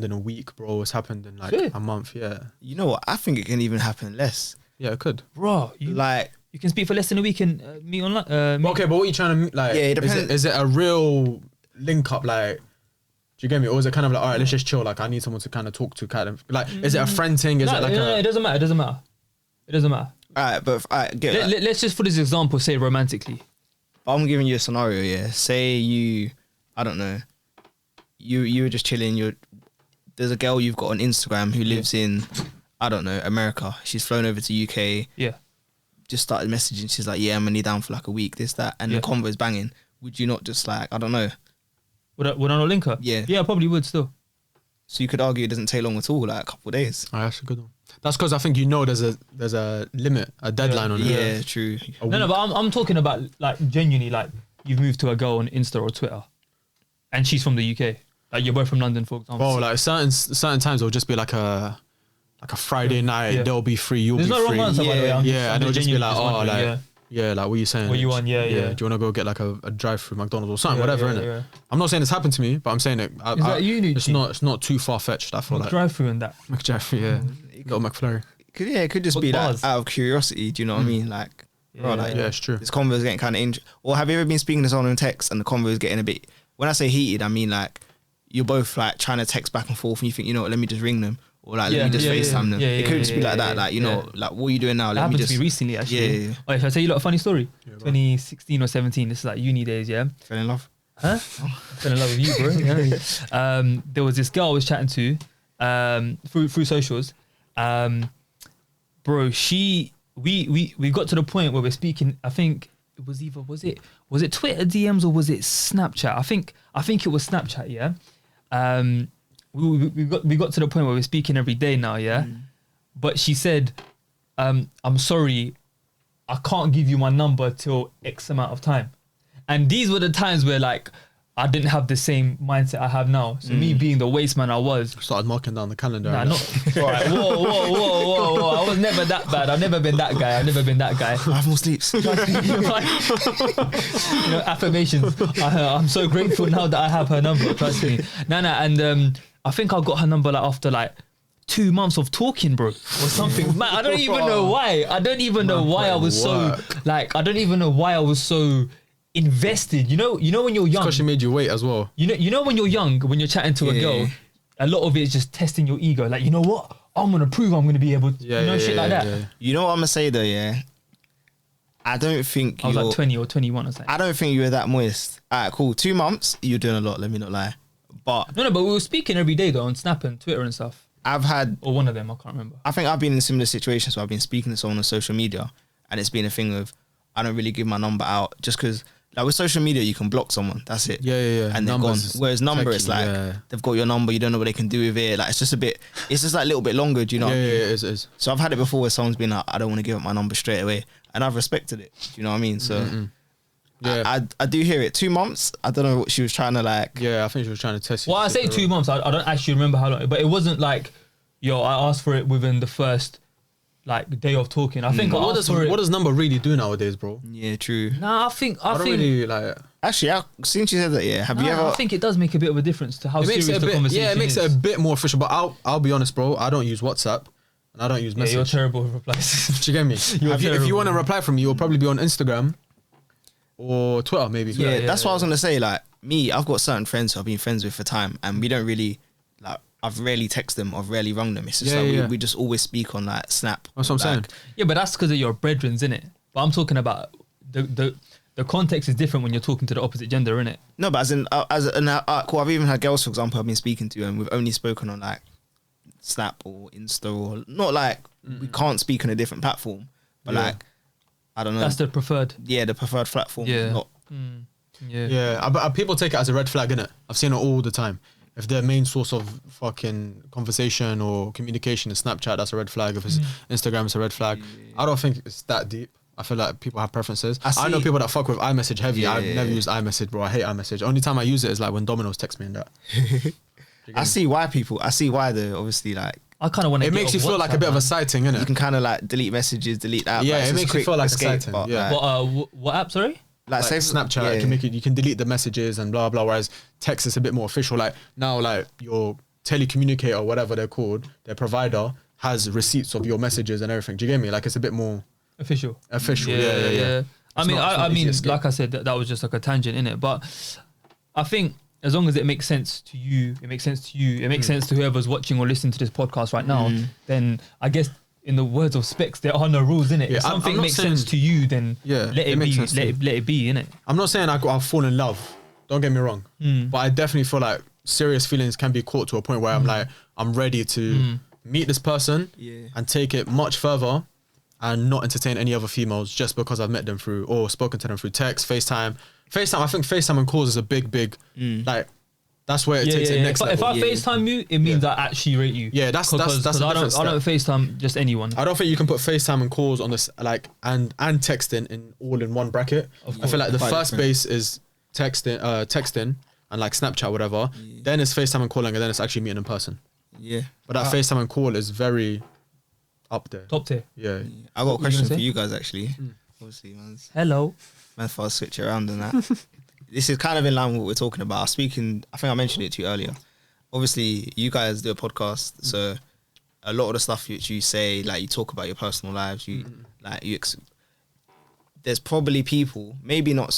in a week, bro. It's happened in like Shit. a month. Yeah, You know what? I think it can even happen less. yeah, it could. Bro, you Like can speak for less than a week and meet online. Okay, but what are you trying to like? Yeah, it is depends. is it a real link up? Like, do you get me? Or is it kind of like, all right, let's just chill. Like, I need someone to kind of talk to. Kind of like, is it a friend thing? Is No, it like no, a? it doesn't matter. It doesn't matter. It doesn't matter. alright, but I get that. Let's just for this example say romantically. I'm giving you a scenario, yeah. Say you, I don't know, you were just chilling. There's a girl you've got on Instagram who lives in, I don't know, America. She's flown over to UK. Yeah. Just started messaging. She's like, yeah, I'm only down for like a week. This, that, and Yeah. the convo's banging. Would you not just like, I don't know? Would I not link her? Yeah. Yeah, I probably would still. So you could argue it doesn't take long at all, like a couple of days. Oh, that's a good one. That's because I think there's a limit, a deadline on it. Yeah, true. No, but I'm talking about like genuinely like you've moved to a girl on Insta or Twitter, and she's from the UK. Like you're both from London, for example. Bro, like certain times it'll just be like a Friday night. Yeah. They'll be free. You'll There's be no free. wrong answer, by the way. I'm Yeah, and it'll just be genuinely like, oh, wondering, like, yeah. yeah, like, what are you saying? What you want, yeah. Do you want to go get like a drive-through McDonald's or something, Yeah, whatever, yeah, innit? yeah. I'm not saying it's happened to me, but I'm saying it. Is that you, it's Nucci? not too far-fetched, I feel like. drive through and that. McJaffrey, yeah. Little McFlurry. It could just What be bars? like out of curiosity. Do you know what I mean? Like, bro, like, Yeah, it's true. this convo is getting kind of or have you ever been speaking to someone in text and the convo is getting a bit, when I say heated, I mean like you're both like trying to text back and forth and you think, you know what, let me just ring them or like let me just FaceTime them. It could just be like that, like, you know, like, what are you doing now? That Let me happened just to me recently, actually. Yeah. Oh, if I tell you a funny story, Yeah, bro. 2016 or 17. This is like uni days, yeah. fell in love. Huh? Fell in love with you, bro. Yeah. There was this girl I was chatting to through socials. Bro, we got to the point where we're speaking. I think it was either was it Twitter DMs or was it Snapchat? I think it was Snapchat. Yeah. We got to the point where we're speaking every day now. Yeah. But she said, "I'm sorry, I can't give you my number till X amount of time." And these were the times where like I didn't have the same mindset I have now. So me being the waste man I was, Started marking down the calendar. nah, and not all right. Whoa! I was never that bad. I've never been that guy. I have more sleeps. Affirmations. I'm so grateful now that I have her number. Trust me. And I think I got her number like after like 2 months of talking, bro, or something. Man, I don't even know why. I don't even know why I was so like. I don't even know why I was so invested. You know when you're young. Because she made you wait as well. You know when you're young, when you're chatting to a Yeah. girl, a lot of it is just testing your ego. Like, you know what? I'm gonna prove I'm gonna be able to, shit like that. yeah. You know what I'm gonna say though, yeah. I don't think I was you're. like 20 or 21 or something. I don't think you were that moist. Alright, cool. 2 months, you're doing a lot. Let me not lie. But No, but we were speaking every day though on Snap and Twitter and stuff. I've had. Or one of them, I can't remember. I think I've been in similar situations where I've been speaking to someone on social media, and it's been a thing of I don't really give my number out just because. Like with social media, you can block someone. That's it. Yeah. And they're gone. Numbers Whereas number, techie, it's like yeah. they've got your number. You don't know what they can do with it. Like it's just a bit. It's just like a little bit longer. Do you know? Yeah, what I mean? it is. So I've had it before where someone's been like, I don't want to give up my number straight away, and I've respected it. Do you know what I mean? So Yeah. I do hear it. 2 months. I don't know what she was trying to like. Yeah, I think she was trying to test you. Well, I say 2 months. I don't actually remember how long, but it wasn't like, yo, I asked for it within the first like day of talking. I think I What asked for it. does number really do nowadays, bro? Yeah, true. Nah, I think I don't really like. Actually, since you said that, yeah, have you ever? I think it does make a bit of a difference to how It makes serious it a the bit. conversation Yeah, it makes is. it a bit more official. But I'll be honest, bro. I don't use WhatsApp and I don't use Yeah, message. you're terrible with replies. Do you get me? You're If you terrible. want to reply from me, you'll probably be on Instagram or Twitter, maybe. yeah, that's what I was gonna say. Like me, I've got certain friends who I've been friends with for time, and we don't really like. I've rarely text them. I've rarely rung them. It's just Yeah, like yeah. we just always speak on like Snap. That's what I'm saying. Like, Yeah, but that's because of your brethrens, innit? But I'm talking about the context is different when you're talking to the opposite gender, innit? No, but cool. I've even had girls, for example, I've been speaking to, and we've only spoken on like Snap or Insta, or not like we can't speak on a different platform, but Yeah. like I don't know. That's the preferred. Yeah, the preferred platform. Yeah. Not, Yeah. Yeah, but people take it as a red flag, innit? I've seen it all the time. If their main source of fucking conversation or communication is Snapchat, that's a red flag. If it's Instagram, it's a red flag. I don't think it's that deep. I feel like people have preferences. I know see- people that fuck with iMessage heavy. Yeah, I've yeah, never yeah. used iMessage, bro. I hate iMessage. Only time I use it is like when Domino's text me and that. I see why though. Obviously, like I kind of want to. It makes you feel like a bit of a sighting, innit? you can kind of like delete messages, delete that. Yeah, like, it's it just makes you quick feel like a escape, sighting, but, yeah. like, What app? Sorry. like, Like say Snapchat, yeah. you can delete the messages and blah blah. Whereas text is a bit more official. Like now, like your telecommunicator or whatever they're called, their provider has receipts of your messages and everything. Do you get me? Like it's a bit more Official. official. Yeah. I It's mean, not- it's I not easy mean, escape. like I said, that was just like a tangent in it. But I think as long as it makes sense to you, it makes sense to you, it makes sense to whoever's watching or listening to this podcast right now. Then I guess, in the words of Specs, there are no rules in it. Yeah, If I'm something not makes saying- sense to you, then Yeah, let it it makes be. sense to you. Let it be in it. I'm not saying I'll fall in love. Don't get me wrong. But I definitely feel like serious feelings can be caught to a point where I'm like, I'm ready to meet this person Yeah. and take it much further and not entertain any other females just because I've met them through or spoken to them through text, FaceTime. I think FaceTime and calls is a big, like, that's where it takes it next If level. I FaceTime you, it means I actually rate you. Yeah, that's the because different I don't FaceTime just anyone. I don't think you can put FaceTime and calls on this like and texting in all in one bracket. I feel like the Quite first different. base is texting and like Snapchat, whatever. Then it's FaceTime and calling, and then it's actually meeting in person. Yeah. But that FaceTime and call is very up there. Top tier. Yeah. I got a What were you question gonna for say? you guys actually. Obviously, man's Hello. thought I'd switch around and that. This is kind of in line with what we're talking about. I think I mentioned it to you earlier. Obviously, you guys do a podcast, so a lot of the stuff which you say, like you talk about your personal lives, there's probably people, maybe not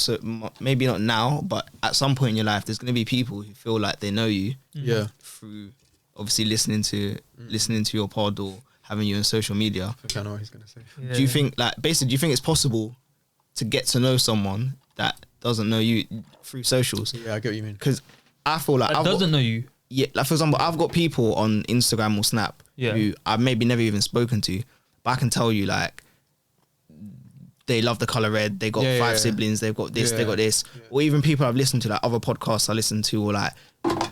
now, but at some point in your life, there's going to be people who feel like they know you Yeah. through obviously listening to your pod or having you on social media. I think I know what he's gonna say. Do you think do you think it's possible to get to know someone that doesn't know you through socials? Yeah, I get what you mean. Because I feel like That doesn't know you? yeah, like for example, I've got people on Instagram or Snap who I've maybe never even spoken to, but I can tell you like they love the color red. They got 5 siblings. They've got this. They got this. Or even people I've listened to, like other podcasts I listen to, or like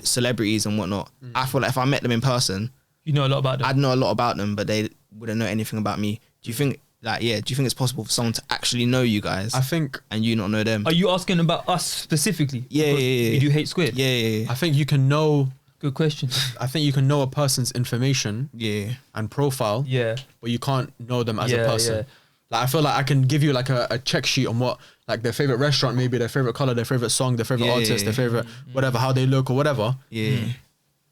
celebrities and whatnot. I feel like if I met them in person, You know a lot about them. I'd know a lot about them, but they wouldn't know anything about me. Do you think do you think it's possible for someone to actually know you guys I think and you not know them? Are you asking about us specifically? Yeah, Because yeah. You do hate Squid? Yeah. I think you can know Good question. I think you can know a person's information Yeah. and profile, Yeah. but you can't know them as Yeah, a person. yeah. Like I feel like I can give you like a check sheet on what like their favorite restaurant, maybe their favorite color, their favorite song, their favorite Yeah, artist, yeah. their favorite whatever, how they look or whatever. Yeah.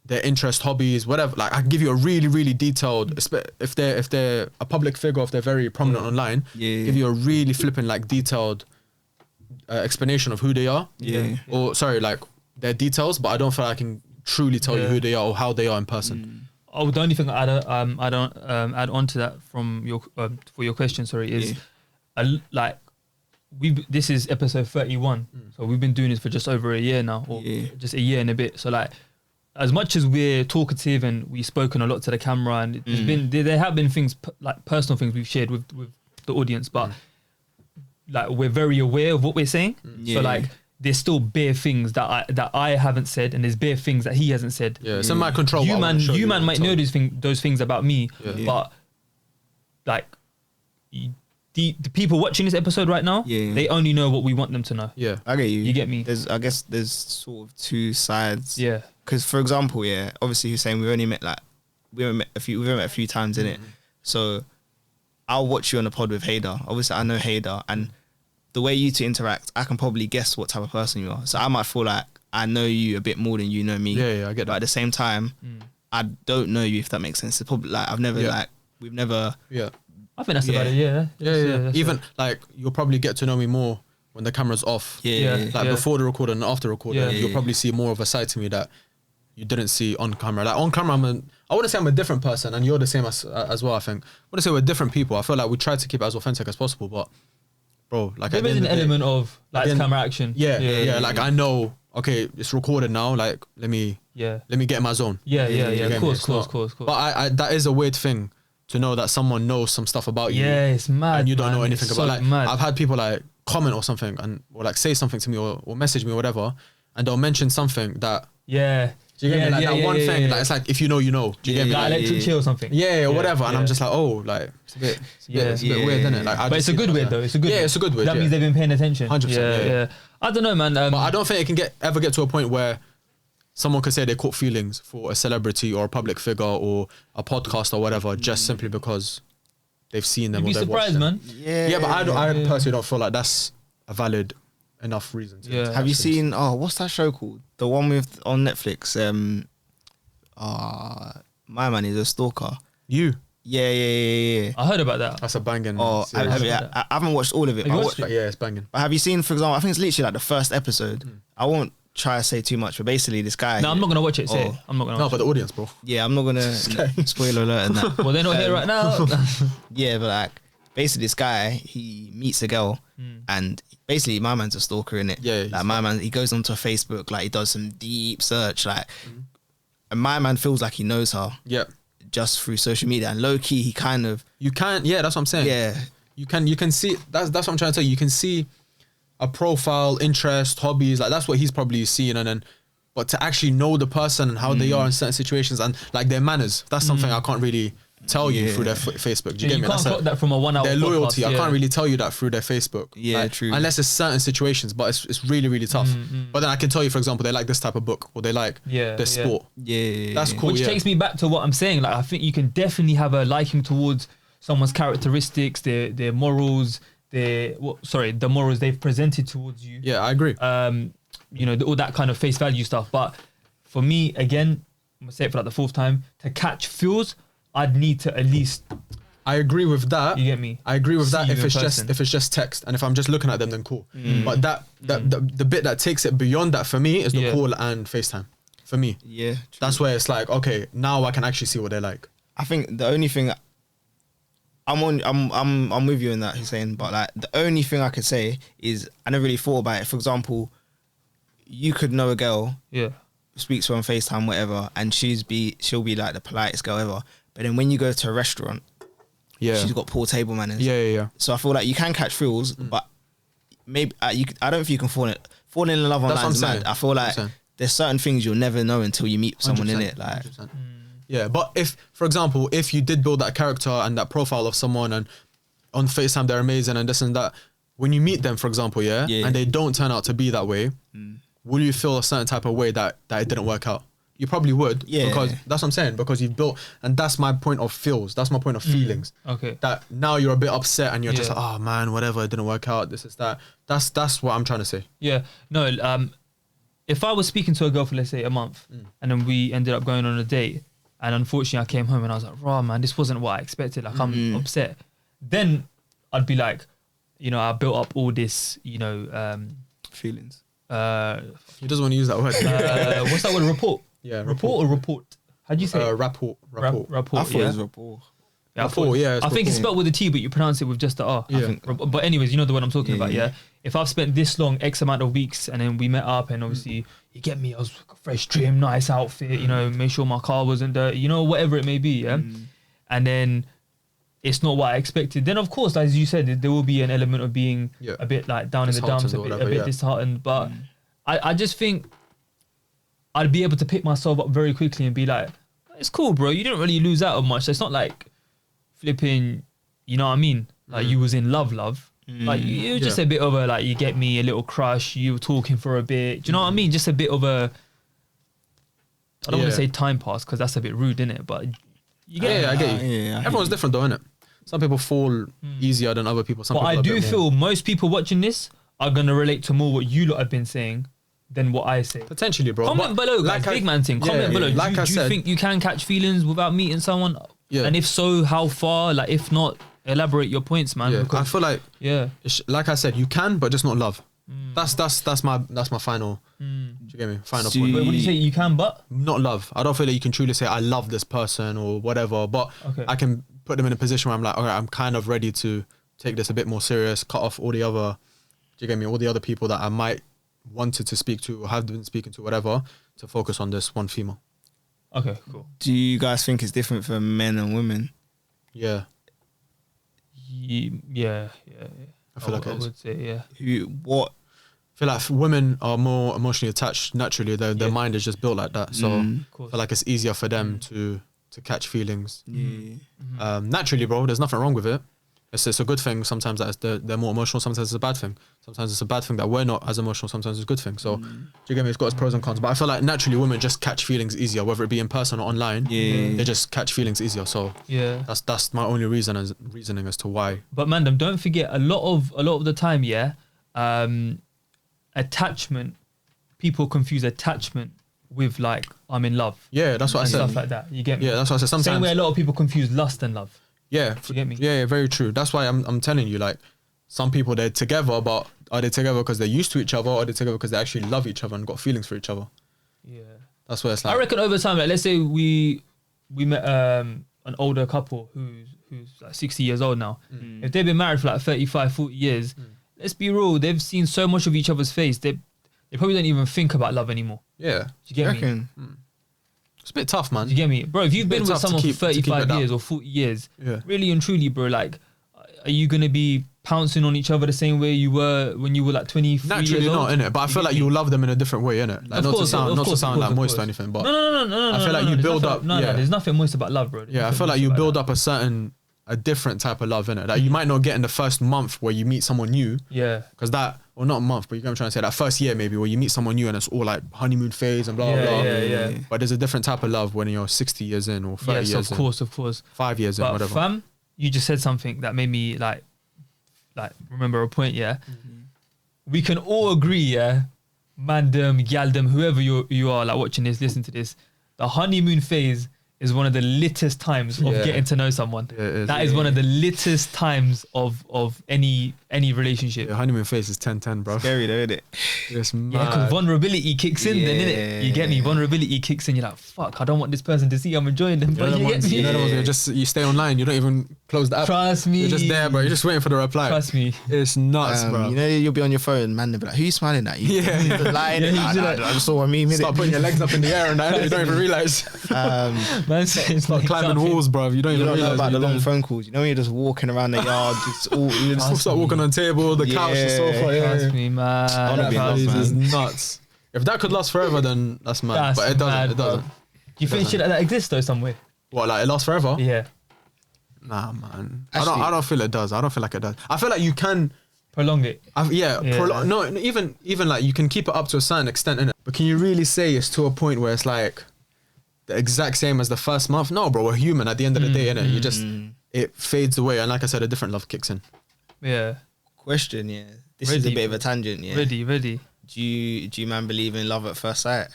Their interest, hobbies, whatever. Like I can give you a really, really detailed. If they're a public figure, if they're very prominent online, Yeah. give you a really flipping like detailed explanation of who they are. Yeah. Or sorry, like their details, but I don't feel like I can truly tell you Yeah. who they are or how they are in person. Oh, the only thing I don't add on to that from your for your question, sorry, is like this is episode 31, so we've been doing this for just over a year now, or just a year and a bit. So like, as much as we're talkative and we've spoken a lot to the camera, and there's been there have been things like personal things we've shared with the audience, but like we're very aware of what we're saying. So like, there's still bare things that I haven't said, and there's bare things that he hasn't said. Yeah, it's in my control. You man might know those things about me, but like the people watching this episode right now, they only know what we want them to know. Yeah, I get you. You get me? I guess there's sort of two sides. Yeah. Because for example, obviously you're saying we've only met a few times in it. So I'll watch you on the pod with Hader. Obviously I know Hader, and the way you two interact, I can probably guess what type of person you are. So I might feel like I know you a bit more than you know me. Yeah, I get that. But at the same time, I don't know you, if that makes sense. It's probably like we've never. Yeah. I think that's about it. Yeah. Yeah. Even like you'll probably get to know me more when the camera's off. Like before the recording and after recording, you'll probably see more of a side to me that you didn't see on camera. Like on camera, I wouldn't say I'm a different person, and you're the same as well. I think I wouldn't say we're different people. I feel like we try to keep it as authentic as possible, but bro, like there is an element of like camera action. Yeah. Like I know, okay, it's recorded now. Like let me get in my zone. Yeah. Of course. But I that is a weird thing to know that someone knows some stuff about you. Yeah, it's mad. And you don't know anything it's about. so Like mad. I've had people like comment or something or like say something to me or message me or whatever, and they'll mention something that. Yeah. Do you get me? Like that one thing, like it's like if you know, you know. Do you get me? Like electric chair or something. Yeah, or whatever. And I'm just like, oh, like it's a bit weird, isn't it? Like, but it's a good weird though. It's a good. Yeah, it's a good weird. That means they've been paying attention. 100%. Yeah. I don't know, man. But I don't think it can ever get to a point where someone could say they caught feelings for a celebrity or a public figure or a podcast or whatever, just simply because they've seen them. You'd be or they've watched surprised, them. man. Yeah, but I personally don't feel like that's a valid enough reason. To Have you seen? Oh, what's that show called? The one with on Netflix. My man is a stalker. You? Yeah. I heard about that. That's a banging. Oh, I haven't watched all of it. Have you watched it? Yeah, it's banging. But have you seen, for example, I think it's literally like the first episode. I won't try to say too much, but basically this guy. No, I'm not gonna watch it. Say it. I'm not gonna. No, watch but the audience, bro. Yeah, I'm not gonna spoiler alert and that. Well, they're not here right now. Yeah, but like basically this guy, he meets a girl and basically my man's a stalker, innit? Yeah, like my man, he goes onto Facebook, like he does some deep search, like, and my man feels like he knows her. Yeah. Just through social media, and low key, he kind of. You can't. Yeah, that's what I'm saying. Yeah. You can see. That's what I'm trying to tell you. You can see a profile, interest, hobbies. Like that's what he's probably seeing, and then. But to actually know the person and how they are in certain situations and like their manners, that's something I can't really tell you through their Facebook. Do you get me? Can't clock that from a 1 hour. Their loyalty, podcast, I can't really tell you that through their Facebook. Yeah, like, true. Unless it's certain situations, but it's really, really tough. But then I can tell you, for example, they like this type of book or they like this sport. Yeah. That's cool. Which takes me back to what I'm saying. Like I think you can definitely have a liking towards someone's characteristics, their morals, the morals they've presented towards you. Yeah, I agree. You know, all that kind of face value stuff. But for me, again, I'm gonna say it for like the fourth time, to catch feels, I'd need to at least. I agree with that. You get me? I agree with that See if you it's in person. just text and if I'm just looking at them, then cool. But the bit that takes it beyond that for me is the call and FaceTime. For me, Yeah. True. that's where it's like, okay, now I can actually see what they're like. I think the only thing I'm with you in that, Hussein, but like the only thing I could say is I never really thought about it. For example, you could know a girl, speaks to her on FaceTime, whatever, and she'll be like the politest girl ever. But then when you go to a restaurant, she's got poor table manners. Yeah. So I feel like you can catch feels, but maybe I don't think you can fall in love online. That's what I'm saying. I feel like there's certain things you'll never know until you meet someone in it. Like, 100%. Yeah, but if, for example, if you did build that character and that profile of someone and on FaceTime they're amazing and this and that, when you meet them, for example, and they don't turn out to be that way, will you feel a certain type of way that it didn't work out? You probably would. Yeah. Because that's what I'm saying, because you've built, and that's my point of feels. That's my point of feelings. Okay. That now you're a bit upset and you're just like, oh man, whatever, it didn't work out. This is that. That's what I'm trying to say. Yeah. No, if I was speaking to a girl for, let's say, a month and then we ended up going on a date and unfortunately I came home and I was like, raw man, this wasn't what I expected. Like I'm upset. Then I'd be like, you know, I built up all this, you know, feelings. He doesn't want to use that word. what's that word? Report. Yeah, Report or report? How do you say it? Rapport. Rapport. I thought it was rapport. Yeah, Rapport, yeah, it's I think it's rapport. spelled with a T, but you pronounce it with just the R. Yeah. But anyways, you know the one I'm talking about, Yeah. yeah? If I've spent this long, X amount of weeks, and then we met up, and obviously, you get me, I was fresh trim, nice outfit, you know, make sure my car wasn't dirty, you know, whatever it may be, yeah? And then it's not what I expected. Then, of course, as you said, there will be an element of being Yeah. a bit like down in the dumps, Disheartened or a whatever, bit yeah. disheartened. But I just think I'd be able to pick myself up very quickly and be like, it's cool, bro. You didn't really lose out on much. It's not like flipping, you know what I mean? Like you was in love. Like it was just Yeah. a bit of a, like, you get me, a little crush, you were talking for a bit. Do you know what I mean? Just a bit of a, I don't want Yeah. to say time pass because that's a bit rude, innit? But you get me? Yeah, I get you. Yeah, I Everyone's hear different though, innit? Some people fall easier than other people. Some But people I are a do bit more- feel most people watching this are going to relate to more what you lot have been saying than what I say. Potentially, bro. Comment But below, guys. like I- Big man thing. Comment yeah, below. yeah. Like do I you said, think you can catch feelings without meeting someone? Yeah. And if so, how far? Like, if not, elaborate your points, man. yeah, I because- feel like yeah. like I said, you can, but just not love. That's my final. Do you get me? Final See- point. Wait, what do you say? You can, but Not love. I don't feel like you can truly say I love this person or whatever. But Okay. I can put them in a position where I'm like, all right, I'm kind of ready to take this a bit more serious. Cut off all the other. Do you get me? All the other people that I might wanted to speak to or have been speaking to, whatever, to focus on this one female. okay, cool. Do you guys think it's different for men and women? Yeah. Yeah. I feel like it I is. would say, yeah. What? I feel like women are more emotionally attached naturally. Their Yeah. mind is just built like that. So Mm. I feel like it's easier for them to catch feelings. Yeah. Naturally, bro, there's nothing wrong with it. It's a good thing. Sometimes that they're more emotional. Sometimes it's a bad thing. Sometimes it's a bad thing that we're not as emotional. Sometimes it's a good thing. So, do you get me? It's got its pros and cons. But I feel like naturally women just catch feelings easier, whether it be in person or online. Yeah. They just catch feelings easier. So Yeah. that's my only reasoning as to why. But man, don't forget a lot of the time, yeah, attachment. People confuse attachment with like I'm in love Yeah, that's what I and said. stuff like that. You get me? Yeah, that's what I said. Same Sometimes. way a lot of people confuse lust and love. Yeah, You get me? Yeah, very true. That's why I'm telling you, like, some people they're together, but are they together because they're used to each other, or are they together because they actually love each other and got feelings for each other? Yeah. That's what it's like. I reckon over time, like, let's say we met an older couple who's like 60 years old now. If they've been married for like 35, 40 years, let's be real, they've seen so much of each other's face, they probably don't even think about love anymore. Yeah, Do you get me? Reckon? it's a bit tough, man. Do you get me? Bro, if you've been It's with tough to someone keep- for to keep it 35 down. years or 40 years, Yeah. really and truly, bro, like, are you going to be pouncing on each other the same way you were when you were like 23 Naturally years not, old? innit? But I feel get like me? you love them in a different way, innit? Like, Of not to course, sound of not course, to sound of like course, moist of or course. anything, but No, I feel like you there's build nothing- up- No, yeah. there's nothing moist about love, bro. There's yeah, I nothing feel like moist you about build that. up a different type of love, innit? Like you might not get in the first month where you meet someone new, Yeah. because or not a month, but you get what I'm trying to say, that first year maybe where you meet someone new and it's all like honeymoon phase and blah, Yeah, blah. yeah. But there's a different type of love when you're 60 years in or 30 Yes, years of course. 5 years in, But whatever. fam, you just said something that made me like remember a point. Yeah, we can all agree. Yeah, mandem, gyaldem, whoever you are, like watching this, listen to this. The honeymoon phase is one of the littest times of Yeah. getting to know someone. Yeah, it is. That is one of the littest times of any relationship. Yeah, honeymoon phase is 10-10, bro. Scary though, isn't it? It's Yeah, mad. because vulnerability kicks in then, innit? You get me? Yeah. Vulnerability kicks in. You're like, fuck, I don't want this person to see I'm enjoying them. You know But the you get ones, me? you know the ones where you stay online, you don't even close the app. Trust me. You're just there, bro. You're just waiting for the reply. Trust me. It's nuts, bro. You know, you'll be on your phone, man. They'll be like, "Who you smiling at?" You Yeah. lying. Yeah, Nah, you nah, do I just saw a meme. Start innit? putting your legs up in the air and that, you don't even realize. Man says Start like climbing something. walls, bro. You don't You even don't know realize. about what the you're long doing. phone calls. You know, when you're just walking around the yard, just all you just Start walking on the table, the couch, the Yeah. sofa. Yeah, Trust me, man. wanna be in love, This is man. nuts. If that could last forever, then that's mad. That's but it doesn't. mad, It doesn't. bro. Do you think shit like that exists though somewhere? What, like it lasts forever? Yeah. Nah, man. Actually- I don't feel it does. I don't feel like it does. I feel like you can. Prolong it. Yeah. Yeah. No, even like you can keep it up to a certain extent, innit? But can you really say it's to a point where it's like the exact same as the first month? No, bro. We're human at the end of the day, innit? You just it fades away, and like I said, a different love kicks in. Yeah. question. Yeah, this is a Ready. bit of a tangent. Yeah, Ready. do you man believe in love at first sight?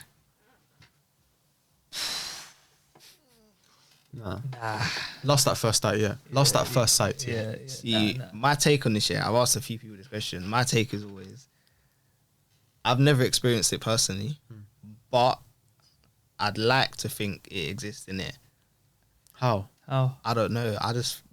Nah. Lost at first sight, yeah. Lost at first sight. Yeah. Yeah. See, my take on this, yeah, I've asked a few people this question. My take is always, I've never experienced it personally, but I'd like to think it exists in it. How? How? I don't know.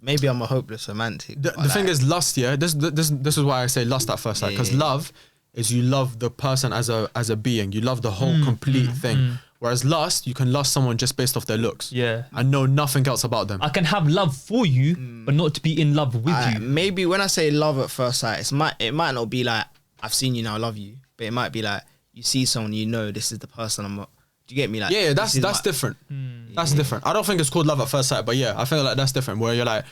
Maybe I'm a hopeless romantic. The thing is, lust. Yeah, this is why I say lust at first sight, because love is you love the person as a being. You love the whole complete thing. Whereas lust, you can lust someone just based off their looks. Yeah. And know nothing else about them. I can have love for you, but not to be in love with you. Maybe when I say love at first sight, it might not be like I've seen you now, I love you, but it might be like you see someone, you know, this is the person I'm. Do you get me? Like, yeah, that's different. That's different. I don't think it's called love at first sight, but yeah, I feel like that's different. Where you're like,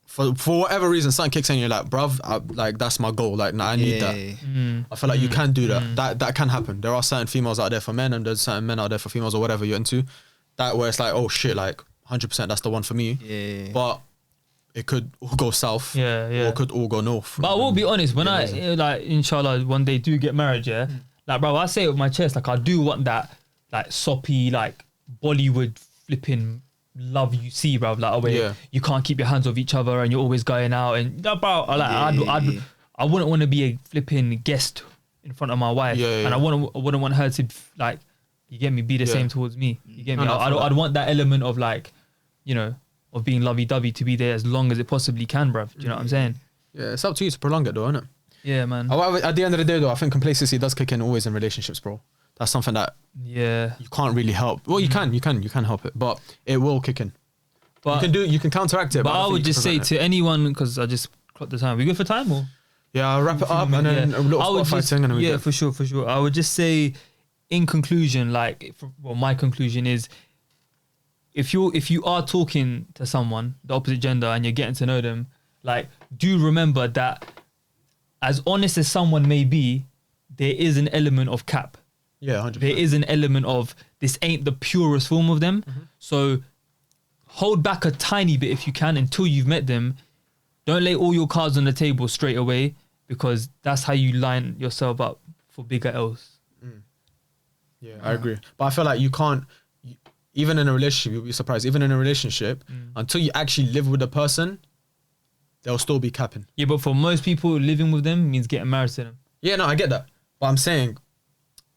for whatever reason, something kicks in, you're like, bruv, like that's my goal. Like, nah, I need that. I feel like you can do that. That can happen. There are certain females out there for men, and there's certain men out there for females, or whatever you're into. That where it's like, oh shit, like 100%, that's the one for me. Yeah. But it could all go south. Yeah. Or it could all go north. But I will be honest, when I like, inshallah, one day do get married, yeah. Like, bro, I say it with my chest, like I do want that, like soppy, like Bollywood flipping love you see, bro. Like, where you can't keep your hands off each other and you're always going out and bro, like I wouldn't want to be a flipping guest in front of my wife, and I wouldn't want her to like, you get me, be the same towards me. You get me? I'd want that element of like, you know, of being lovey-dovey to be there as long as it possibly can, bruv. Do you know what I'm saying? Yeah, it's up to you to prolong it though, isn't it? Yeah, man. At the end of the day though, I think complacency does kick in always in relationships, bro. That's something that you can't really help. Well, you can help it, but it will kick in. But you can counteract it. But I would just say to anyone, because I just clocked the time. We good for time or? Yeah, I'll wrap it up and then a little Spotify thing and then we go. for sure. I would just say, in conclusion, like, my conclusion is, if you are talking to someone, the opposite gender, and you're getting to know them, like, do remember that as honest as someone may be, there is an element of cap. Yeah, 100%. There is an element of this ain't the purest form of them. So hold back a tiny bit if you can until you've met them. Don't lay all your cards on the table straight away, because that's how you line yourself up for bigger L's. Yeah, I agree. But I feel like you can't, even in a relationship, you'll be surprised, even in a relationship, until you actually live with the person, they'll still be capping. Yeah, but for most people, living with them means getting married to them. Yeah, no, I get that. But I'm saying,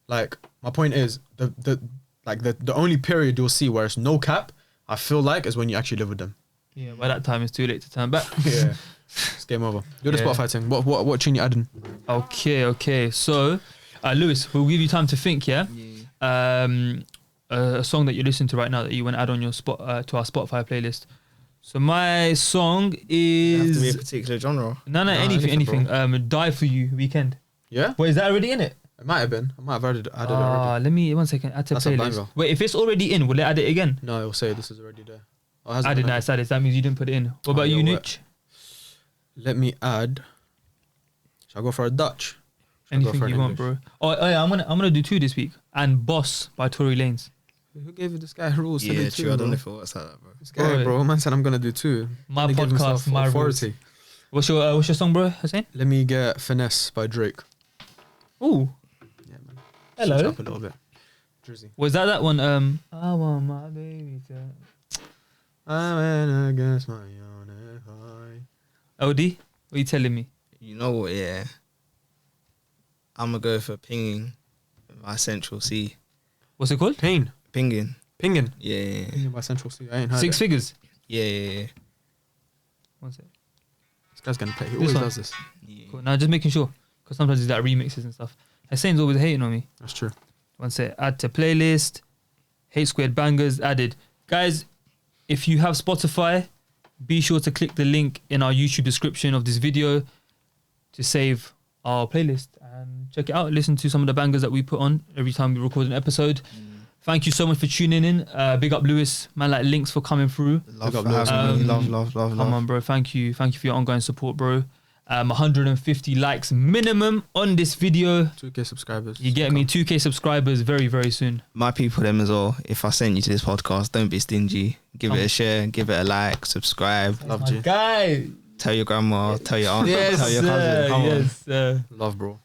like, my point is, the only period you'll see where it's no cap, I feel like, is when you actually live with them. Yeah, by that time it's too late to turn back. Yeah, it's game over. Do the Spotify thing. What tune you adding? Okay. So, Lewis, we'll give you time to think. Yeah. A song that you listen to right now that you want to add on your to our Spotify playlist. So my song is. It have to be a particular genre. No, anything. Die for You, Weekend. Yeah. Wait, is that already in it? It might have been. I might have added it already. Let me 1 second. Add to That's a playlist. banger. Wait, if it's already in, will it add it again? No, it'll say this is already there. Oh, I did not. That means you didn't put it in. What about you, Nooch? Let me add. Shall I go for a Dutch? Anything you want, bro. Oh yeah, I'm gonna do 2 this week. And Boss by Tory Lanez. Who gave this guy rules? Yeah, true. I don't know if it works like that, bro. This guy, bro, man said I'm gonna do 2. My podcast, my rules. What's your song, bro? Hussein? Let me get Finesse by Drake. Ooh. Yeah, man. Hello. Switch up a little bit. Drizzy. Was that one? I want my baby to. I went against my own high. LD, what are you telling me? You know what? Yeah. I'm gonna go for Pinging by Central C. What's it called? Pinging. Pingin. Yeah. Pingin by Central C. I ain't heard 6 it. figures. Yeah. One sec. This guy's gonna play. He This always one? does this. Yeah. Cool. Now just making sure, because sometimes it's like remixes and stuff. Hussein's always hating on me. That's true. One sec. Add to playlist. Hate Squared Bangers added. Guys, if you have Spotify, be sure to click the link in our YouTube description of this video to save our playlist and check it out. Listen to some of the bangers that we put on every time we record an episode. Thank you so much for tuning in. Big up Lewis, man, like Links for coming through. Love for having me. Love. Come on, bro. Thank you for your ongoing support, bro. 150 likes minimum on this video. 2K subscribers. You get me? 2K subscribers very, very soon. My people, them as well. If I send you to this podcast, don't be stingy. Give it a share, give it a like, subscribe. Love you. Guy. Tell your grandma, tell your aunt, Yes, tell your cousin. Come on. yes, sir. Love, bro.